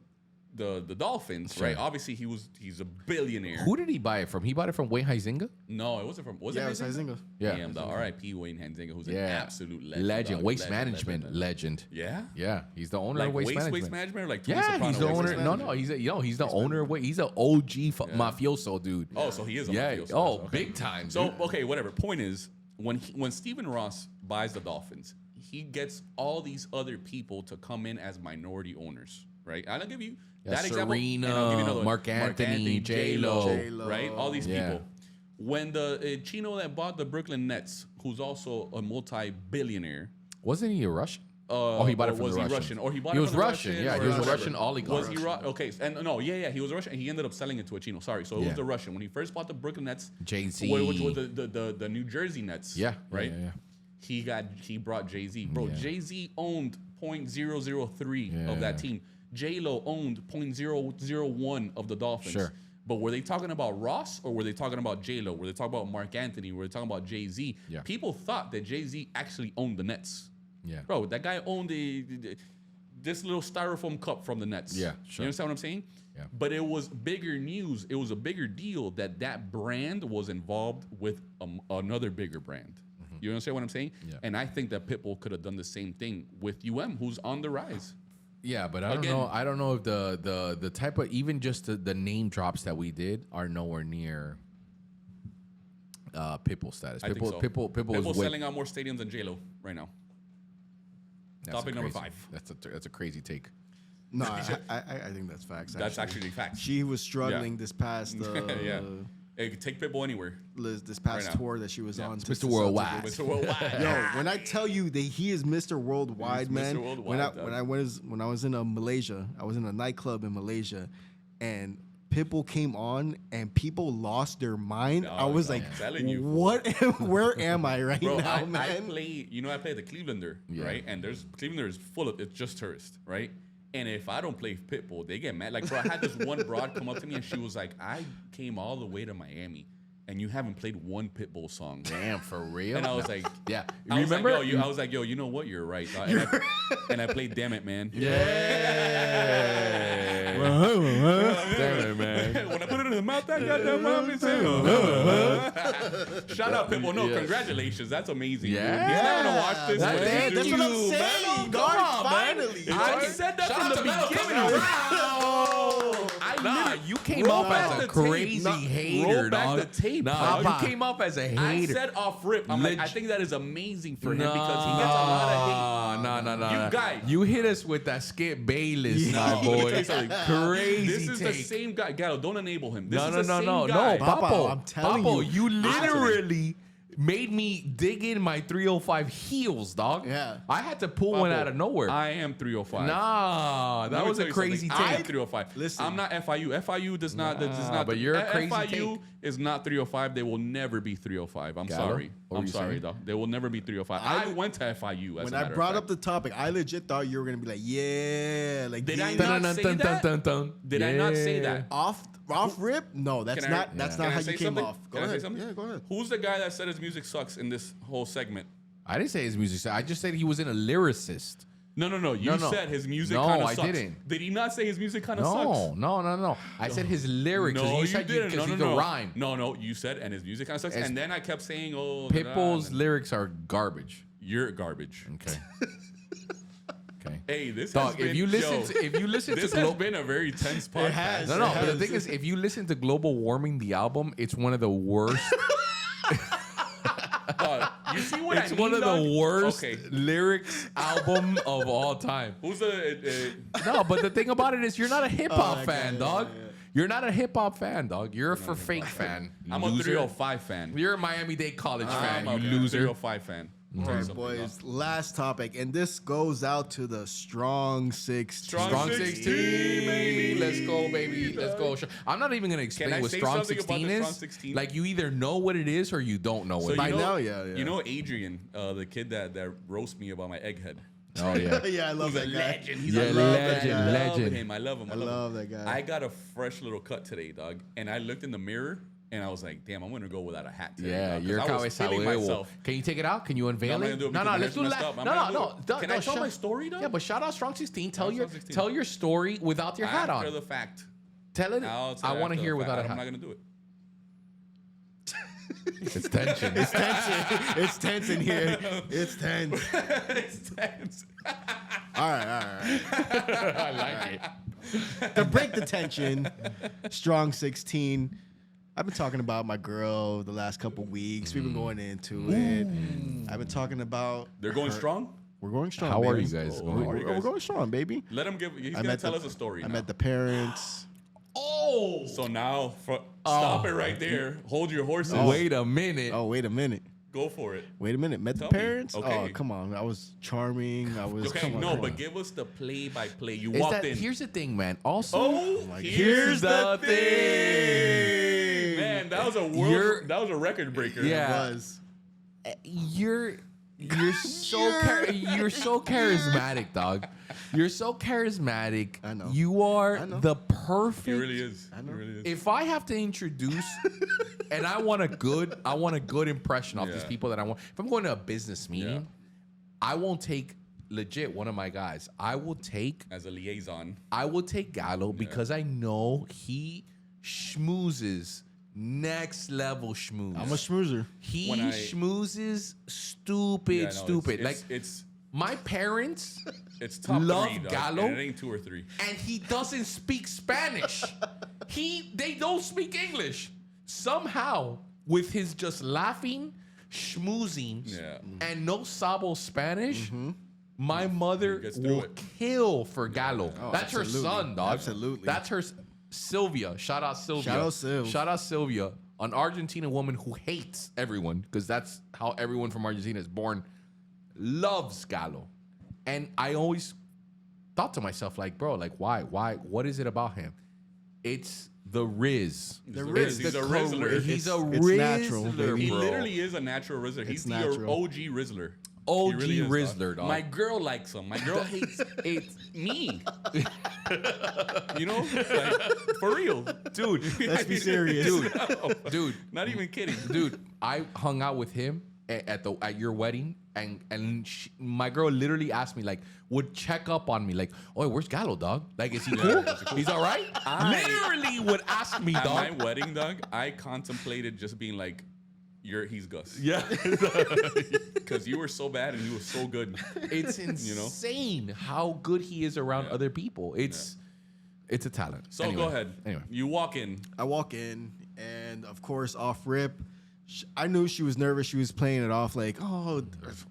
Dolphins, right? Obviously, he's a billionaire. Who did he buy it from? He bought it from Wayne Huizinga? No, it wasn't from. Was yeah, it it was Huizinga. Yeah. Damn, the R.I.P. Wayne Huizinga, who's an Yeah. absolute legend. Legend. dog. Waste Legend, management legend. Yeah. Yeah. He's the owner Like of Waste Management. waste management, or like Tony Yeah, Soprano he's the Waste owner. Management? No, he's the owner of Waste. He's an OG mafioso dude. Oh, so he is a Yeah. mafioso. Oh, Okay. big time. So dude. okay, whatever. Point is, when Stephen Ross buys the Dolphins, he gets all these other people to come in as minority owners, right? I'll give you that example. Serena, and I'll give you another one. Mark Anthony, J-Lo. J-Lo. right? All these Yeah. people. When the Chino that bought the Brooklyn Nets, who's also a multi-billionaire. Wasn't he a Russian? He bought it from was the he Russians. Russian? Or he bought He it was from the Russian. Russians, Yeah, or he was a whatever. Russian oligarch. Was he Okay, and no, yeah, he was a Russian, and he ended up selling it to a Chino. Sorry, so it Yeah. was the Russian. When he first bought the Brooklyn Nets, Jay-Z. which was the New Jersey Nets. Yeah. right. Yeah. He brought Jay-Z. Bro, Yeah. Jay-Z owned 0.003 of that Yeah. team. J-Lo owned 0.001 of the Dolphins. Sure. But were they talking about Ross or were they talking about J-Lo? Were they talking about Mark Anthony? Were they talking about Jay-Z? Yeah. People thought that Jay-Z actually owned the Nets. Yeah. Bro, that guy owned this little styrofoam cup from the Nets. Yeah, sure. You understand what I'm saying? Yeah. But it was bigger news. It was a bigger deal that brand was involved with another bigger brand. You understand what I'm saying? Yeah. And I think that Pitbull could have done the same thing with who's on the rise. Yeah, but I don't Again. know. I don't know if the type of even just the name drops that we did are nowhere near Pitbull status. I think so. Pitbull's Pitbull's way- selling out more stadiums than J-Lo right now. that's a Topic number crazy- 5. That's a crazy take. No, I think that's facts. That's actually facts. She was struggling this past Yeah. Hey, take Pitbull anywhere. this past Right now. tour that she was on. Mr. Worldwide. Mr. Worldwide. Yo, when I tell you that he is Mr. Worldwide, He's Mr. man. Worldwide, when dog. I was in Malaysia, I was in a nightclub in Malaysia, and Pitbull came on and people lost their mind, I was I'm like, telling you. what? Where am I right Bro, now, I man? play the Clevelander, right? And Clevelander is full of, it's just tourists, right? And if I don't play Pitbull, they get mad. Like, bro, I had this one broad come up to me and she was like, I came all the way to Miami and you haven't played one Pitbull song. Damn, for real? And I was like, yeah. I was Remember? like, I was like, yo, you know what? You're right. dog. And I played Damn It, Man. Yeah. Damn it, man. When I put it in the mouth, I got that mommy saying, shout out Pitbull. No, congratulations. That's amazing. Yeah. Dude. He's never gonna watch this. Thank That's you, what I'm man. saying, Come dog. on, man. Finally. I said that Shout from out the to Mel beginning. coming Nah, you came roll off back as the a tape. crazy Nah, hater, roll back dog. the tape, Nah, dog. you came off as a I hater. said off rip. I'm like, I think that is amazing for him because he gets a lot of hate. No. You guys. You hit us with that Skip Bayless, my Let me boy. tell you something. Crazy This is the take. same guy. Gallo, don't enable him. This No, is no, the no, same no, guy. no, Papa, Papo. I'm telling you you. literally made me dig in my 305 heels, dog. Yeah. I had to pull one Papo, out of nowhere. I am 305. Nah, Let that me was tell a you crazy something. I am take. 305. Listen. I'm not FIU. FIU does not. but you're a crazy FIU take. is not 305. They will never be 305. I'm Gallo? sorry. What were I'm you sorry, saying? though. They will never be 305. I went to FIU. As When a I matter brought of up the topic, I legit thought you were gonna be like, yeah, like Did I these- not say that? Did I not say that? off rip? No, that's Can I- not. That's Can not I how say you came something? off. Go Can I say ahead. something? Yeah, go ahead. Who's the guy that said his music sucks in this whole segment? I didn't say his music. I just said he was in a lyricist. No. You No. said his music No, kind of I sucks. didn't. Did he not say his music kind of sucks? No. I said his lyrics. 'cause No, you you said didn't. because No, he no, could no. rhyme. No, you said, and his music kind of sucks. As- And then I kept saying, oh, Pitbull's and lyrics are garbage. you're garbage. Okay. Okay. Hey, this Dog, has been, if you listen to this has been a very tense podcast. has. No, but the has. thing is, if you listen to Global Warming, the album, it's one of the worst. You see what It's I mean, one of dog? the worst Okay. lyrics album of all time. Who's the? No, but the thing about it is, you're not a hip hop that fan, guy, dog. yeah. You're not a hip hop fan, dog. You're a for fake fan. I'm a loser. 305 fan. You're a Miami Dade College fan, I'm you a loser. 305 fan. All right, boys. Last topic, and this goes out to the strong 16. Strong 16, 16, baby. Let's go, baby. Let's go. I'm not even gonna Can explain I what say strong something about 16 the is. Strong 16? Like, you either know what it is or you don't know what So it By is. now, yeah. You know Adrian, the kid that roast me about my egghead. Oh yeah. Yeah, I love He's that a guy. legend. He's Yeah, a legend, I love legend. him. I love him. I love that guy. I got a fresh little cut today, dog. And I looked in the mirror and I was like, damn, I'm going to go without a hat today. Yeah, dog, 'cause you're I was cabeza feeling huevo. myself. Can you take it out? Can you No, unveil I'm not it? gonna do it No, because let's do it's that. messed up. I'm No, not no, gonna do it. Can I tell shout- my story, though? Yeah, but shout out Strong 16. Tell Strong your 16. tell your story without your hat After on. the fact. Tell it. I'll tell I want to after hear the without a fact. I'm not hat. going to do it. It's tension. It's It's tense in here. It's tense. It's tense. All right. I like it. To break the tension, strong 16. I've been talking about my girl the last couple weeks. We've been going into it. I've been talking about. They're going her- strong? We're going strong. How are baby. you guys? Oh, how are you We're guys? going strong, baby. Let him give. He's I going to met tell the- us a story I now. met the parents. Oh. So now, stop it right there. Hold your horses. Wait a minute. Oh, wait a minute. Go for it. Wait a minute. Met Tell the me. parents? Okay. Oh, come on. I was charming. I was. Okay, come on, no, come but on. give us the play-by-play. You Is walked that, in. here's the thing, man. Also, Oh, here's the thing. Man, that was a You're- that was a record breaker. Yeah. It was. you're you're so charismatic, dog. You're so charismatic. I know. You are I know. the perfect. He really is. I know. He really is. If I have to introduce, and I want a good impression of these Yeah. people that I want. If I'm going to a business meeting, Yeah. I won't take legit one of my guys. I will take As a liaison. Gallo because I know he schmoozes next level schmooze. I'm a schmoozer. He When I- schmoozes stupid, Yeah, no, stupid. It's, Like it's my parents, it's top love 3, dog, Gallo. and it ain't 2 or 3. and he doesn't speak Spanish. They don't speak English. Somehow, with his just laughing, schmoozing, Yeah. and no sabo Spanish, my mother Gets through will it. kill for Gallo. Oh, That's her absolutely. son, dog. Absolutely. That's her Sylvia. Shout out Sylvia. Shout out Syl. Shout out Sylvia, an Argentine woman who hates everyone because that's how everyone from Argentina is born. Loves Gallo, and I always thought to myself, like, bro, like, why? What is it about him? It's the Riz. The Riz. He's a Rizzler. He's a It's Rizzler, natural, He bro. literally is a natural Rizzler. He's It's the natural. OG Rizzler. OG He really is, Rizzler, dog. My girl likes him. My girl hates me. You know, like, for real, Dude, Let's be serious. dude, Not even kidding. dude. I hung out with him at your wedding, and my girl literally asked me, like, would check up on me, like, oh, where's Gallo, dog? Like, is he cool? He's all right? Literally would ask me, At dog. my wedding, dog, I contemplated just being like, he's Gus. Yeah. Because you were so bad and you were so good. It's insane how good he is around other people. It's a talent. So Anyway. go ahead. Anyway. You walk in. I walk in, and of course, off rip, I knew she was nervous. She was playing it off like, "Oh,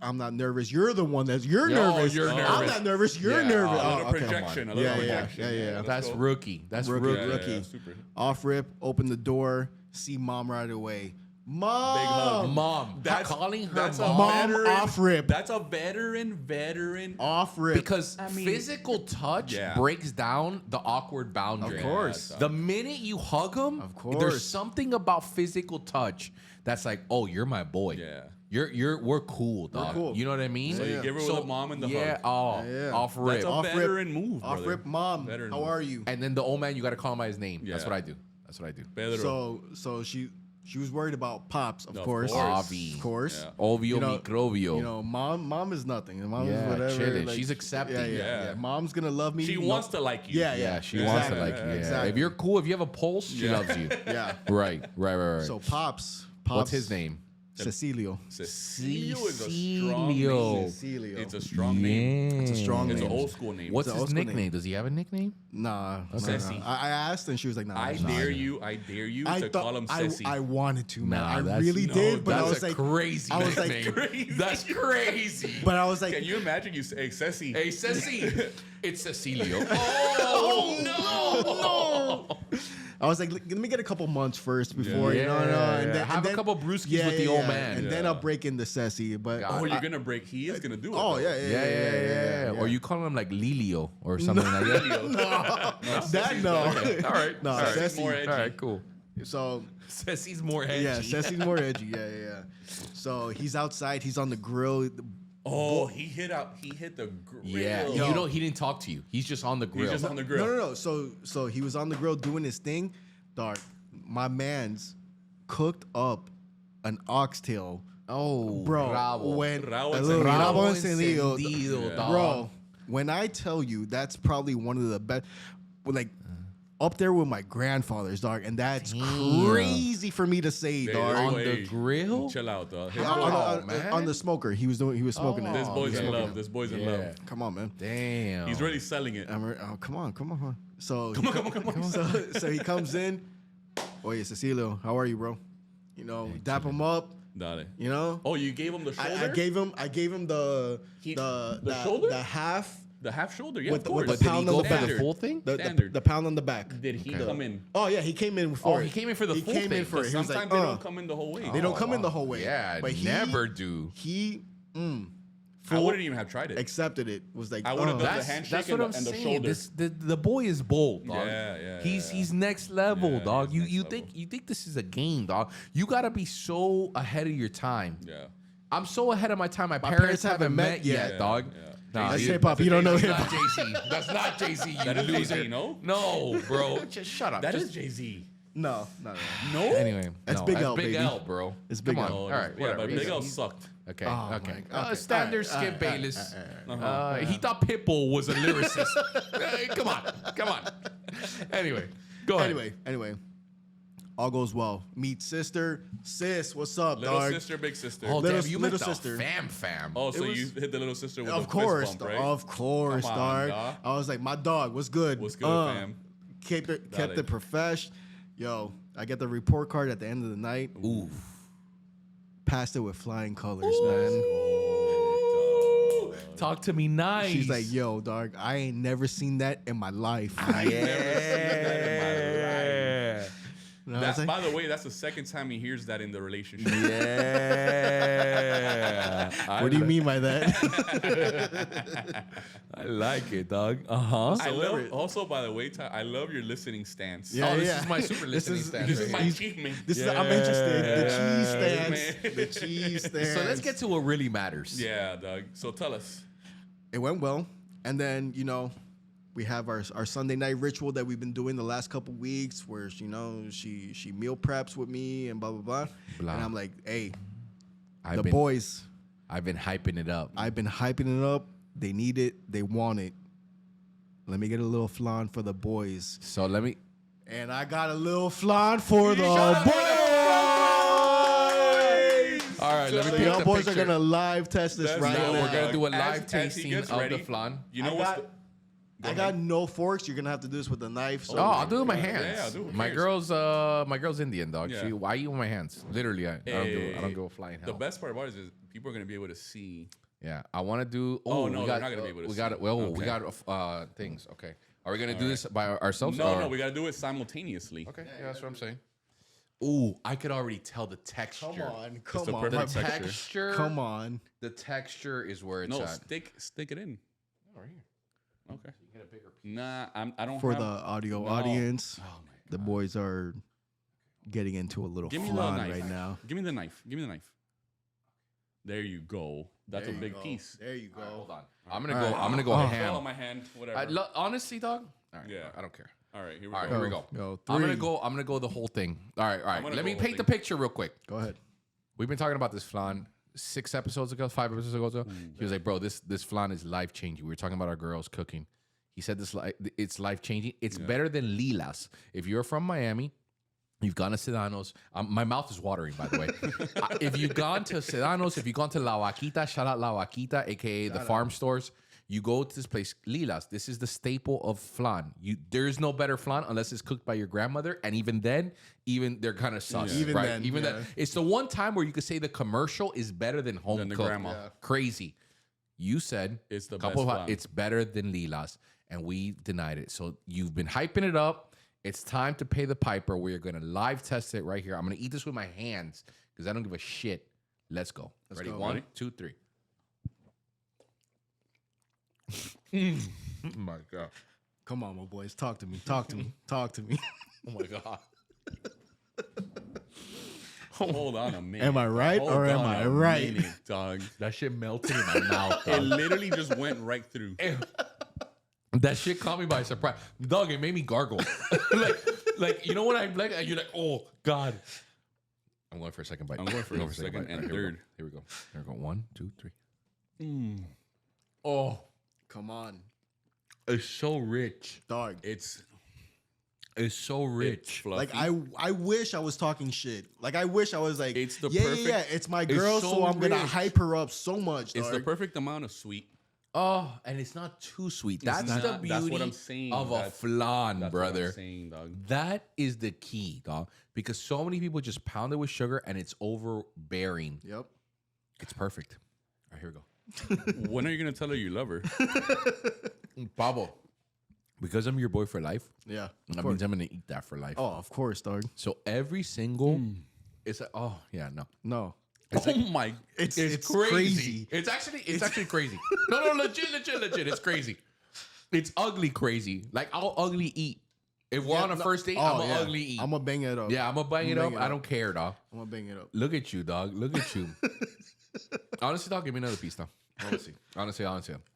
I'm not nervous. You're the one you're nervous. you're I'm nervous. not nervous. You're Yeah, nervous." A Oh, little okay. projection. A little Yeah, projection. yeah. let's That's go. rookie. That's Rookie, rookie. rookie. Super. Off rip, open the door, see mom right away. Mom, Big hug. Mom. Calling her that's mom. a Mom veteran. off rip. That's a veteran. off rip. Because mean- physical touch Yeah. breaks down the awkward boundary. Of course. Yeah, The minute you hug him, Of course. there's something about physical touch that's like, oh, you're my boy. Yeah. We're cool, dog. cool. You know what I mean? So you give her with a mom and the yeah, hug. Yeah. off rip. That's a Off rip. veteran move, Off brother. rip, mom. Veteran How move. are you? And then the old man, you got to call him by his name. That's Yeah. what I do. That's what I do. Pedro. So she was worried about pops, of Of course. course. Avi. Of course. Yeah. Ovio You know- microbio. You know, mom is nothing. Mom Yeah, is whatever. chilling. She's accepting. Yeah, Yeah. Mom's gonna love me. She No- wants to like you. Yeah, yeah, she exactly. wants to like you. Yeah. Exactly. If you're cool, if you have a pulse, she Yeah. loves you. Yeah. Right. So pops. What's his name? Cecilio. Cecilio is a Cecilio. strong name. Cecilio. It's a strong name. It's a strong It's name. an old school name. What's It's an his old school nickname? name. Does he have a nickname? Nah. Ceci. I asked and she was like, nah. I nah. dare you to call him Ceci. I wanted to, man. Nah, I that's- really no, did, but I that's was a like, crazy I was like, nickname. Crazy. That's crazy. but I was like, Can you imagine you say, hey, Ceci? Hey, Ceci. It's Cecilio. Oh, no. I was like, let me get a couple months first before, you know, Yeah. and then, Have and a then- couple brewskis with the old man. and then Yeah. I'll break into Ceci. But Oh, you're going to break. He is going to do it. oh though. yeah. Or you call him like Lilio or something like that. that no, All right. no, All right. Ceci. More edgy. All right, cool. So Ceci's more edgy. yeah, Ceci's more edgy. Yeah. So he's outside. He's on the grill. Oh, he hit the grill. Yeah. Yo. You know, he didn't talk to you. He's just on the grill. He's just on the grill. No. So he was on the grill doing his thing. Dog, my man's cooked up an oxtail, Oh, bro. bravo. When Rabo a little encendido. rabo encendido, encendido, dog. bro. When I tell you, that's probably one of the best, like up there with my grandfather's, dog. And that's crazy for me to say, Hey, dog. On Wait. the grill? Chill out, dog. On the smoker, he was smoking it. This boy's in Okay. love. This boy's in love. Come on, man. Damn. He's really selling it. Oh, come on. So Come on. So he comes in. Oye, Cecilio, how are you, bro? You know, dap him up. Dale. You know, Oh, you gave him the shoulder? I gave him the shoulder? the half The half shoulder, yeah, with of the- course. with the Did he pound go on the for back. the full thing? the pound on the back. Did he come in? Oh yeah, he came in for Oh, it. he came in for the He full came thing. in for it. He was Sometimes like, they don't come in the whole way. They don't come in the whole way. Yeah, but he never do. He I wouldn't even have tried it. accepted it. Was like, I would've done the That's, handshake that's and what the- I'm and the saying. shoulder. The boy is bold, dog. Yeah. He's next level, Yeah, dog. he's You next you level. think this is a game, dog? You gotta be so ahead of your time. Yeah. I'm so ahead of my time. My parents parents haven't met yet, Yeah, dog. yeah. Nah, That's you- hip hop. You don't know That's hip not hop. JC. That's not JC. You That is loser. Jay-Z, no? No, bro. Just shut up. That is Just, Jay-Z. No. No? anyway. That's no, Big that's L, Big baby. L, bro. It's Big Come L. on. Oh, All right, yeah, whatever. but Big L He's- sucked. Okay, Oh, okay. my God. Standard All right, Skip Bayless. Uh-huh. He thought Pitbull was a lyricist. Hey, come on. Anyway, go ahead. Anyway, all goes well. Meet sister, sis. What's up, Little dog? sister, big sister. Oh, Little- damn, you met little the sister. fam. Oh, so was- you hit the little sister with Of the course, fist bump, right? of course, Come on, dog. dog. I was like, my dog, what's good? What's good, fam? Kept it Dale. profesh. Yo, I get the report card at the end of the night. Ooh. Passed it with flying colors, man. Oh, dog. Talk to me nice. She's like, yo, dog, I ain't never seen that in my life. I never seen that in my life. You know what I'm That's, saying? by the way, that's the second time he hears that in the relationship. Yeah. Yeah. What do you mean by that? I like it, dog. Uh-huh. I love. Also, by the way, Ty, I love your listening stance. Yeah, Oh, this yeah. is my super listening stance. This is right my here. achievement. This is I'm interested. The cheese man. stance. The cheese stance. So let's get to what really matters. Yeah, Doug. So tell us. It went well, and then we have our Sunday night ritual that we've been doing the last couple weeks, where she meal preps with me and blah blah blah. Blah. And I'm like, hey, I've boys. been hyping it up. I've been hyping it up. They need it. They want it. Let me get a little flan for the boys. So let me. And I got a little flan for the got boys. All right, let me So pick y'all the boys picture. are gonna live test this That's right now now. We're gonna do a As- live as he tasting gets of ready, the flan. You know I what's got- I got no forks. You're gonna have to do this with a knife. So Oh, I'll do it with my Yeah, hands. yeah, do it. Who My cares? girl's Indian, dog. Yeah. I eat with my hands. Literally, I don't go flying The hell. best part about it is people are gonna be able to see. Yeah, I want to do. Oh, we no, got, they're not gonna be able to We see. got it. Well, we Okay. got things. Okay, are we gonna do this by ourselves? No, or? no, we gotta do it simultaneously. Okay, yeah, that's what I'm saying. Ooh, I could already tell the texture. come on, the come on, perfect The texture. texture. come on. The texture is where it's No, at. stick it in. Oh, right here. Okay. You get a bigger piece. Nah, I don't For have. the audio No. audience, Oh my the boys are getting into a little Give me the flan knife right now. Give me the knife. Give me the knife. There you go. That's There a you big go. piece. There you go. Hold on. I'm gonna All go. right. I'm gonna go Oh. Fell on ham. my hand. Whatever. Honestly, dog. All right. Yeah. I don't care. All right. Here we All right, go. here we go. Go. I'm gonna Three. go. I'm gonna go the whole thing. All right. All right. gonna Let go me whole paint the thing. picture real quick. Go ahead. We've been talking about this flan 5 episodes ago. He was like, "Bro, this flan is life changing." We were talking about our girls cooking. He said it's life changing. It's better than Lilas. If you're from Miami, you've gone to Sedano's. My mouth is watering, by the way. If you've gone to Sedano's, if you've gone to La Vaquita, shout out La Vaquita, aka the farm stores. You go to this place, Lilas. This is the staple of flan. There is no better flan unless it's cooked by your grandmother, and even then, they're kind of sus. Even right? then, even yeah. then, it's the one time where you could say the commercial is better than home Than the cooked. grandma. Yeah. Crazy. You said It's the couple best of, flan. it's better than Lilas, and we denied it. So you've been hyping it up. It's time to pay the piper. We're gonna live test it right here. I'm gonna eat this with my hands because I don't give a shit. Let's go. Ready? go. 1, Ready? 2, 3. Oh my god. Come on, my boys. Talk to me. Talk to me. Talk to me. Oh my god. Hold on a minute. Am I right Hold or am on I a right? minute, dog. That shit melted in my mouth. It Dog. literally just went right through. That shit caught me by surprise. Dog, it made me gargle. like you know when I'm like, you're like, oh god. I'm going for a second bite. I'm going for a second bite. and All right, third. Here we go. Here we go. 1, 2, 3. Oh, Come on, it's so rich. dog. It's So it's rich. fluffy. Like I wish I was talking shit. Like I wish I was like, It's the yeah, perfect- yeah, yeah. It's my girl, so so I'm gonna rich. hype her up so much. It's Dog. the perfect amount of sweet. Oh, and it's not too sweet. That's the not. beauty That's what I'm saying. of a That's- flan, That's what I'm brother. saying, dog. That is the key, dog. Because so many people just pound it with sugar and it's overbearing. Yep. It's perfect. All right, here we go. When are you gonna tell her you love her? Pablo, because I'm your boy for life, Yeah. that means I'm gonna eat that for life. Oh, of course, dog. So every single, it's like, oh yeah, no, No. Oh my! It's crazy. It's actually crazy. No, legit. It's crazy. It's ugly crazy. Like I'll ugly eat. If we're on a first date, I'm gonna ugly eat. I'm gonna bang it up. Yeah, I'm gonna bang it up. I don't care, dog. I'm gonna bang it up. Look at you, dog. Look at you. Honestly, dog, give me another piece, though. Honestly. All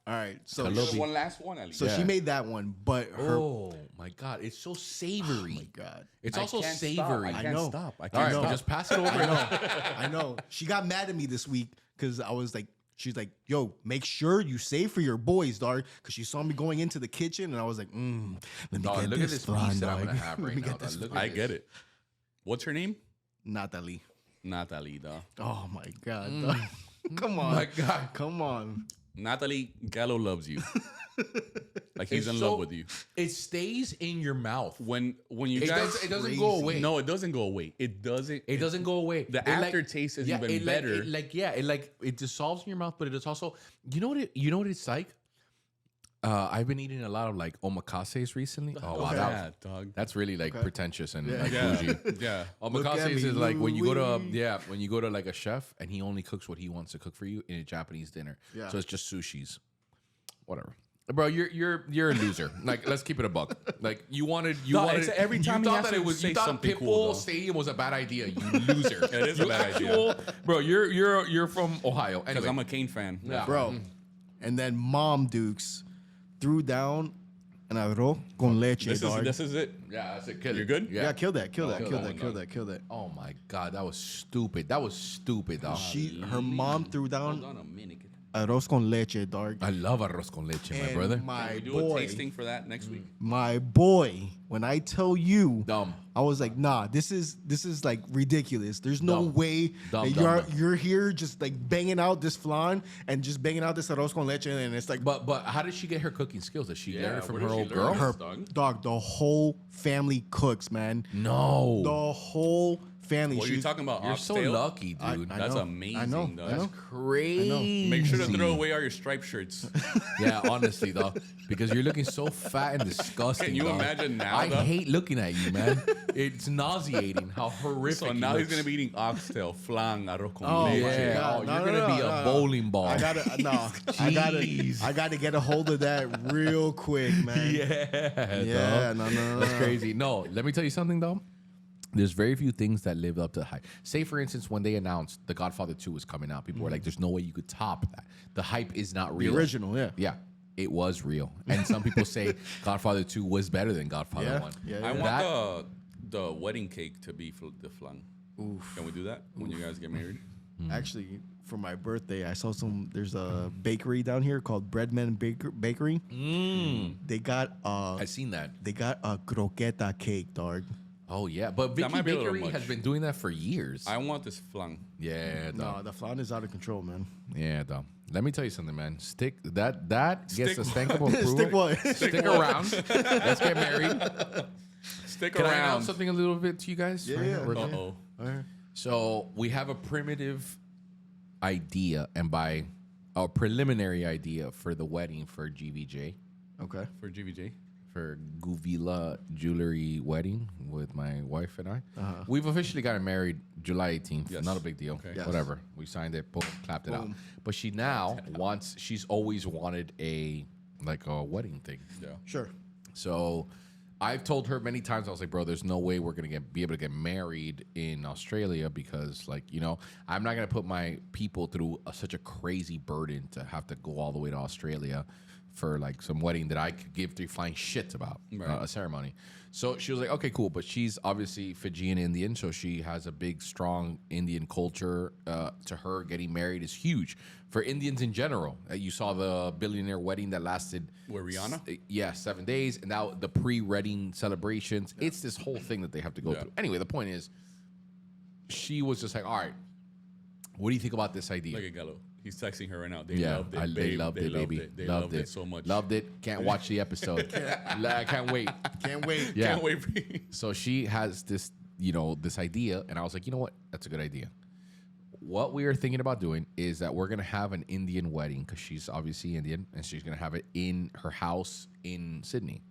right. So Hello, she, One last one, at least. so she made that one, but her. Oh my god, it's so savory. Oh my god. It's I also can't savory. Stop. I I can't know. stop. I All can't right, stop. well, just pass it over. I know. I know. She got mad at me this week because I was like, she's like, yo, make sure you save for your boys, dog. Because she saw me going into the kitchen and I was like, let me Dog, get look at this this flan, piece that I'm dog. gonna have Let right me now. get Dog. this Look flan. at I get it. What's her name? Natalie. Natalie, dog. Oh my god. dog. Come on. my God. Come on. Natalie Gallo loves you. Like he's It's in so- love with you. It stays in your mouth. When you It, guys, it doesn't go crazy. away. no, it doesn't go away. It doesn't. It doesn't go away. The It, like- aftertaste is even it, better. It dissolves in your mouth, but it is also. You know what? You know what it's like. I've been eating a lot of like omakases recently. Oh wow, Yeah, dog. that's really like pretentious and like Yeah. bougie. Yeah. Look at Omakase me, is like when you go to Louis. when you go to like a chef and he only cooks what he wants to cook for you in a Japanese dinner. Yeah. So it's just sushis, whatever. Bro, you're a loser. Like, let's keep it a buck. Like, you wanted it's every time you he thought has that to it was say you thought something Pitbull cool, though. Stadium was a bad idea. You loser. It is a bad idea. Bro, you're from Ohio. Because Anyway, I'm a Kane fan. Yeah. Bro. And then Mom Dukes threw down an arroz con leche, dog. This is it. yeah, that's it. Kill it. You're good? Yeah, kill that, kill that, kill kill that that, one, kill dog. that, kill that. Oh my god, that was stupid. That was stupid, dog. Her mom threw Hold down on a minute. arroz con leche, dog. I love arroz con leche, my And brother. Can My we do boy, a tasting for that next week? my boy. When I tell you, Dumb. I was like, nah, this is like ridiculous. There's no Dumb. way Dumb, that dumb, you're here just like banging out this flan and just banging out this arroz con leche, and it's like, But how did she get her cooking skills? Did she learn it from where her did old she learn girl? this, her dog? dog, the whole family cooks, man. No. The whole family. Well, you're talking about You're so oxtail? lucky, dude. I That's know. amazing, I know. dog. I know. Crazy. Make sure to throw away all your striped shirts. Yeah, honestly, though, because you're looking so fat and disgusting. Can you dog. imagine now, I though? hate looking at you, man. It's nauseating how horrific. So he now he's looks. gonna be eating oxtail, flan, arroz con Oh, leche. my Yeah, God. oh, No, you're no, gonna no, be a no. bowling ball. I gotta Jeez. I gotta get a hold of that real quick, man. Yeah, No, no. that's crazy. No, let me tell you something though. There's very few things that live up to the hype. Say, for instance, when they announced The Godfather 2 was coming out, people were like, there's no way you could top that. The hype is not The real. original, yeah. Yeah, it was real. And some people say Godfather 2 was better than Godfather Yeah, 1. yeah, I yeah. want the wedding cake to be the flan. Can we do that when you guys get married? Actually, for my birthday, I saw there's a bakery down here called Breadman Bakery. They got I seen that. they got a croqueta cake, dog. Oh, yeah. But Vicky might be a little Bakery has much. been doing that for years. I want this flan. Yeah, No, dog. the flan is out of control, man. Yeah, dog. Let me tell you something, man. Stick that gets Stick a stankable approval. Stick what? Stick around. Let's get married. Stick Can I around. announce something a little bit to you guys? Yeah, right yeah. now? Real quick? Uh-oh. All right. So we have a primitive idea, and by a preliminary idea for the wedding for GVJ, Okay. For GVJ. for Guvila Jewelry wedding with my wife and I. Uh-huh. We've officially gotten married July 18th. Yes. Not a big deal. Okay. Yes. Whatever. We signed it, boom, clapped it out. Boom. But she now wants, she's always wanted a wedding thing. Yeah. Sure. So I've told her many times, I was like, bro, there's no way we're gonna be able to get married in Australia because, like, you know, I'm not gonna put my people through such a crazy burden to have to go all the way to Australia for like some wedding that I could give three flying shits about, Right. a ceremony. So she was like, okay, cool. But she's obviously Fijian Indian, so she has a big, strong Indian culture. To her, getting married is huge. For Indians in general, you saw the billionaire wedding that lasted Where Rihanna? yeah, 7 days, and now the pre-wedding celebrations. It's this whole thing that they have to go Yeah. through. Anyway, the point is, she was just like, all right, what do you think about this idea? Look at Gallo. He's texting her right now. They Yeah, loved it. they babe. loved it, baby. They loved it so much. Loved it. Can't watch the episode. I can't wait. Can't wait. Yeah. Can't wait for you. So she has this, this idea, and I was like, you know what? That's a good idea. What we are thinking about doing is that we're gonna have an Indian wedding because she's obviously Indian, and she's gonna have it in her house in Sydney.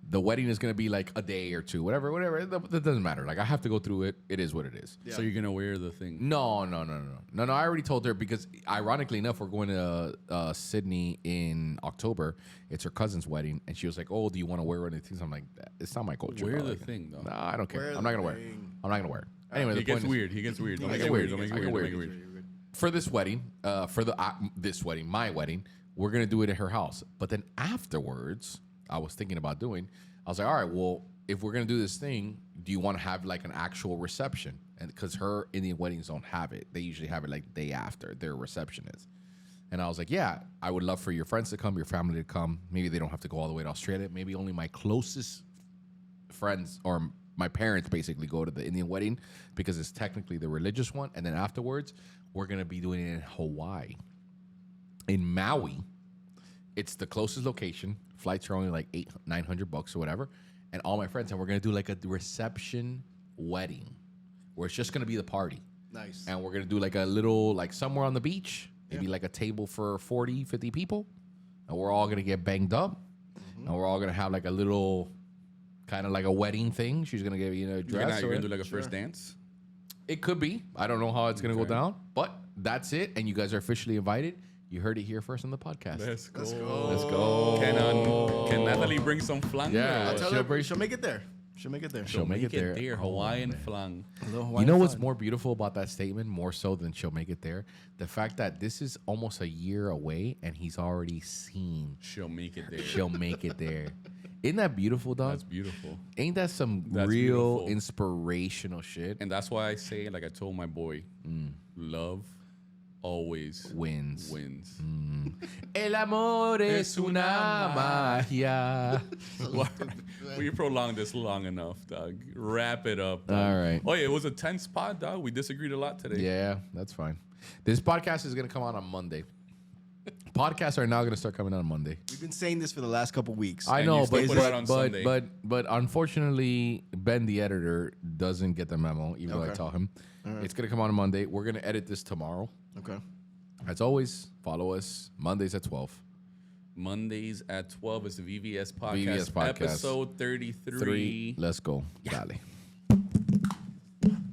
The wedding is gonna be like a day or two, whatever. That doesn't matter. Like I have to go through it. It is what it is. So you're gonna wear the thing. No. I already told her because, ironically enough, we're going to Sydney in October. It's her cousin's wedding, and she was like, "Oh, do you want to wear one of these things?" I'm like, "It's not my culture." Wear bro. the Like, thing, though. No, I don't care. Wear I'm not the gonna wear it. thing. I'm not gonna wear it. Anyway, He the gets point is, weird. He gets weird. Don't I make get it weird. weird. Don't make it I get weird. Don't weird. make it weird. for this wedding, this wedding, my wedding, we're gonna do it at her house. But then afterwards, I was thinking about doing. I was like, all right, well, if we're gonna do this thing, do you want to have like an actual reception? And because her Indian weddings don't have it, they usually have it like the day after their reception is. And I was like, yeah, I would love for your friends to come, your family to come. Maybe they don't have to go all the way to Australia. Maybe only my closest friends or my parents basically go to the Indian wedding because it's technically the religious one. And then afterwards, we're going to be doing it in Hawaii. In Maui, it's the closest location. Flights are only like $900 or whatever. And all my friends, and we're going to do like a reception wedding where it's just going to be the party. Nice. And we're going to do like a little, like somewhere on the beach, maybe like a table for 40, 50 people. and we're all gonna get banged up, and we're all gonna have like a little, kind of like a wedding thing. She's gonna give you a dress. You're gonna do like a first dance. It could be. I don't know how it's gonna go down, but that's it. And you guys are officially invited. You heard it here first on the podcast. Let's go. Let's go. Can Natalie bring some flan? Yeah. I'll tell her, she'll make it there. She'll make it there. She'll make it there. Hawaiian flan. You know what's more beautiful about that statement, more so than she'll make it there? The fact that this is almost a year away and he's already seen She'll make it there. she'll make it there. Isn't that beautiful, dog? That's beautiful. Ain't that some real beautiful. inspirational shit? And that's why I say, like I told my boy, love always Wins. El El amor es una magia. We prolonged this long enough, dog. Wrap it up. Dog. All right. Oh, yeah, it was a tense pod, dog. We disagreed a lot today. Yeah, that's fine. This podcast is going to come out on Monday. Podcasts are now going to start coming out on Monday. We've been saying this for the last couple weeks. I And know, you still but put it out on but, Sunday. but unfortunately, Ben, the editor, doesn't get the memo, even though I Okay. tell him. It's going to come out on Monday. We're going to edit this tomorrow. Okay. As always, follow us Mondays at 12. Mondays at 12 is the VVS podcast, VVS podcast. episode 33. Let's go. Dale.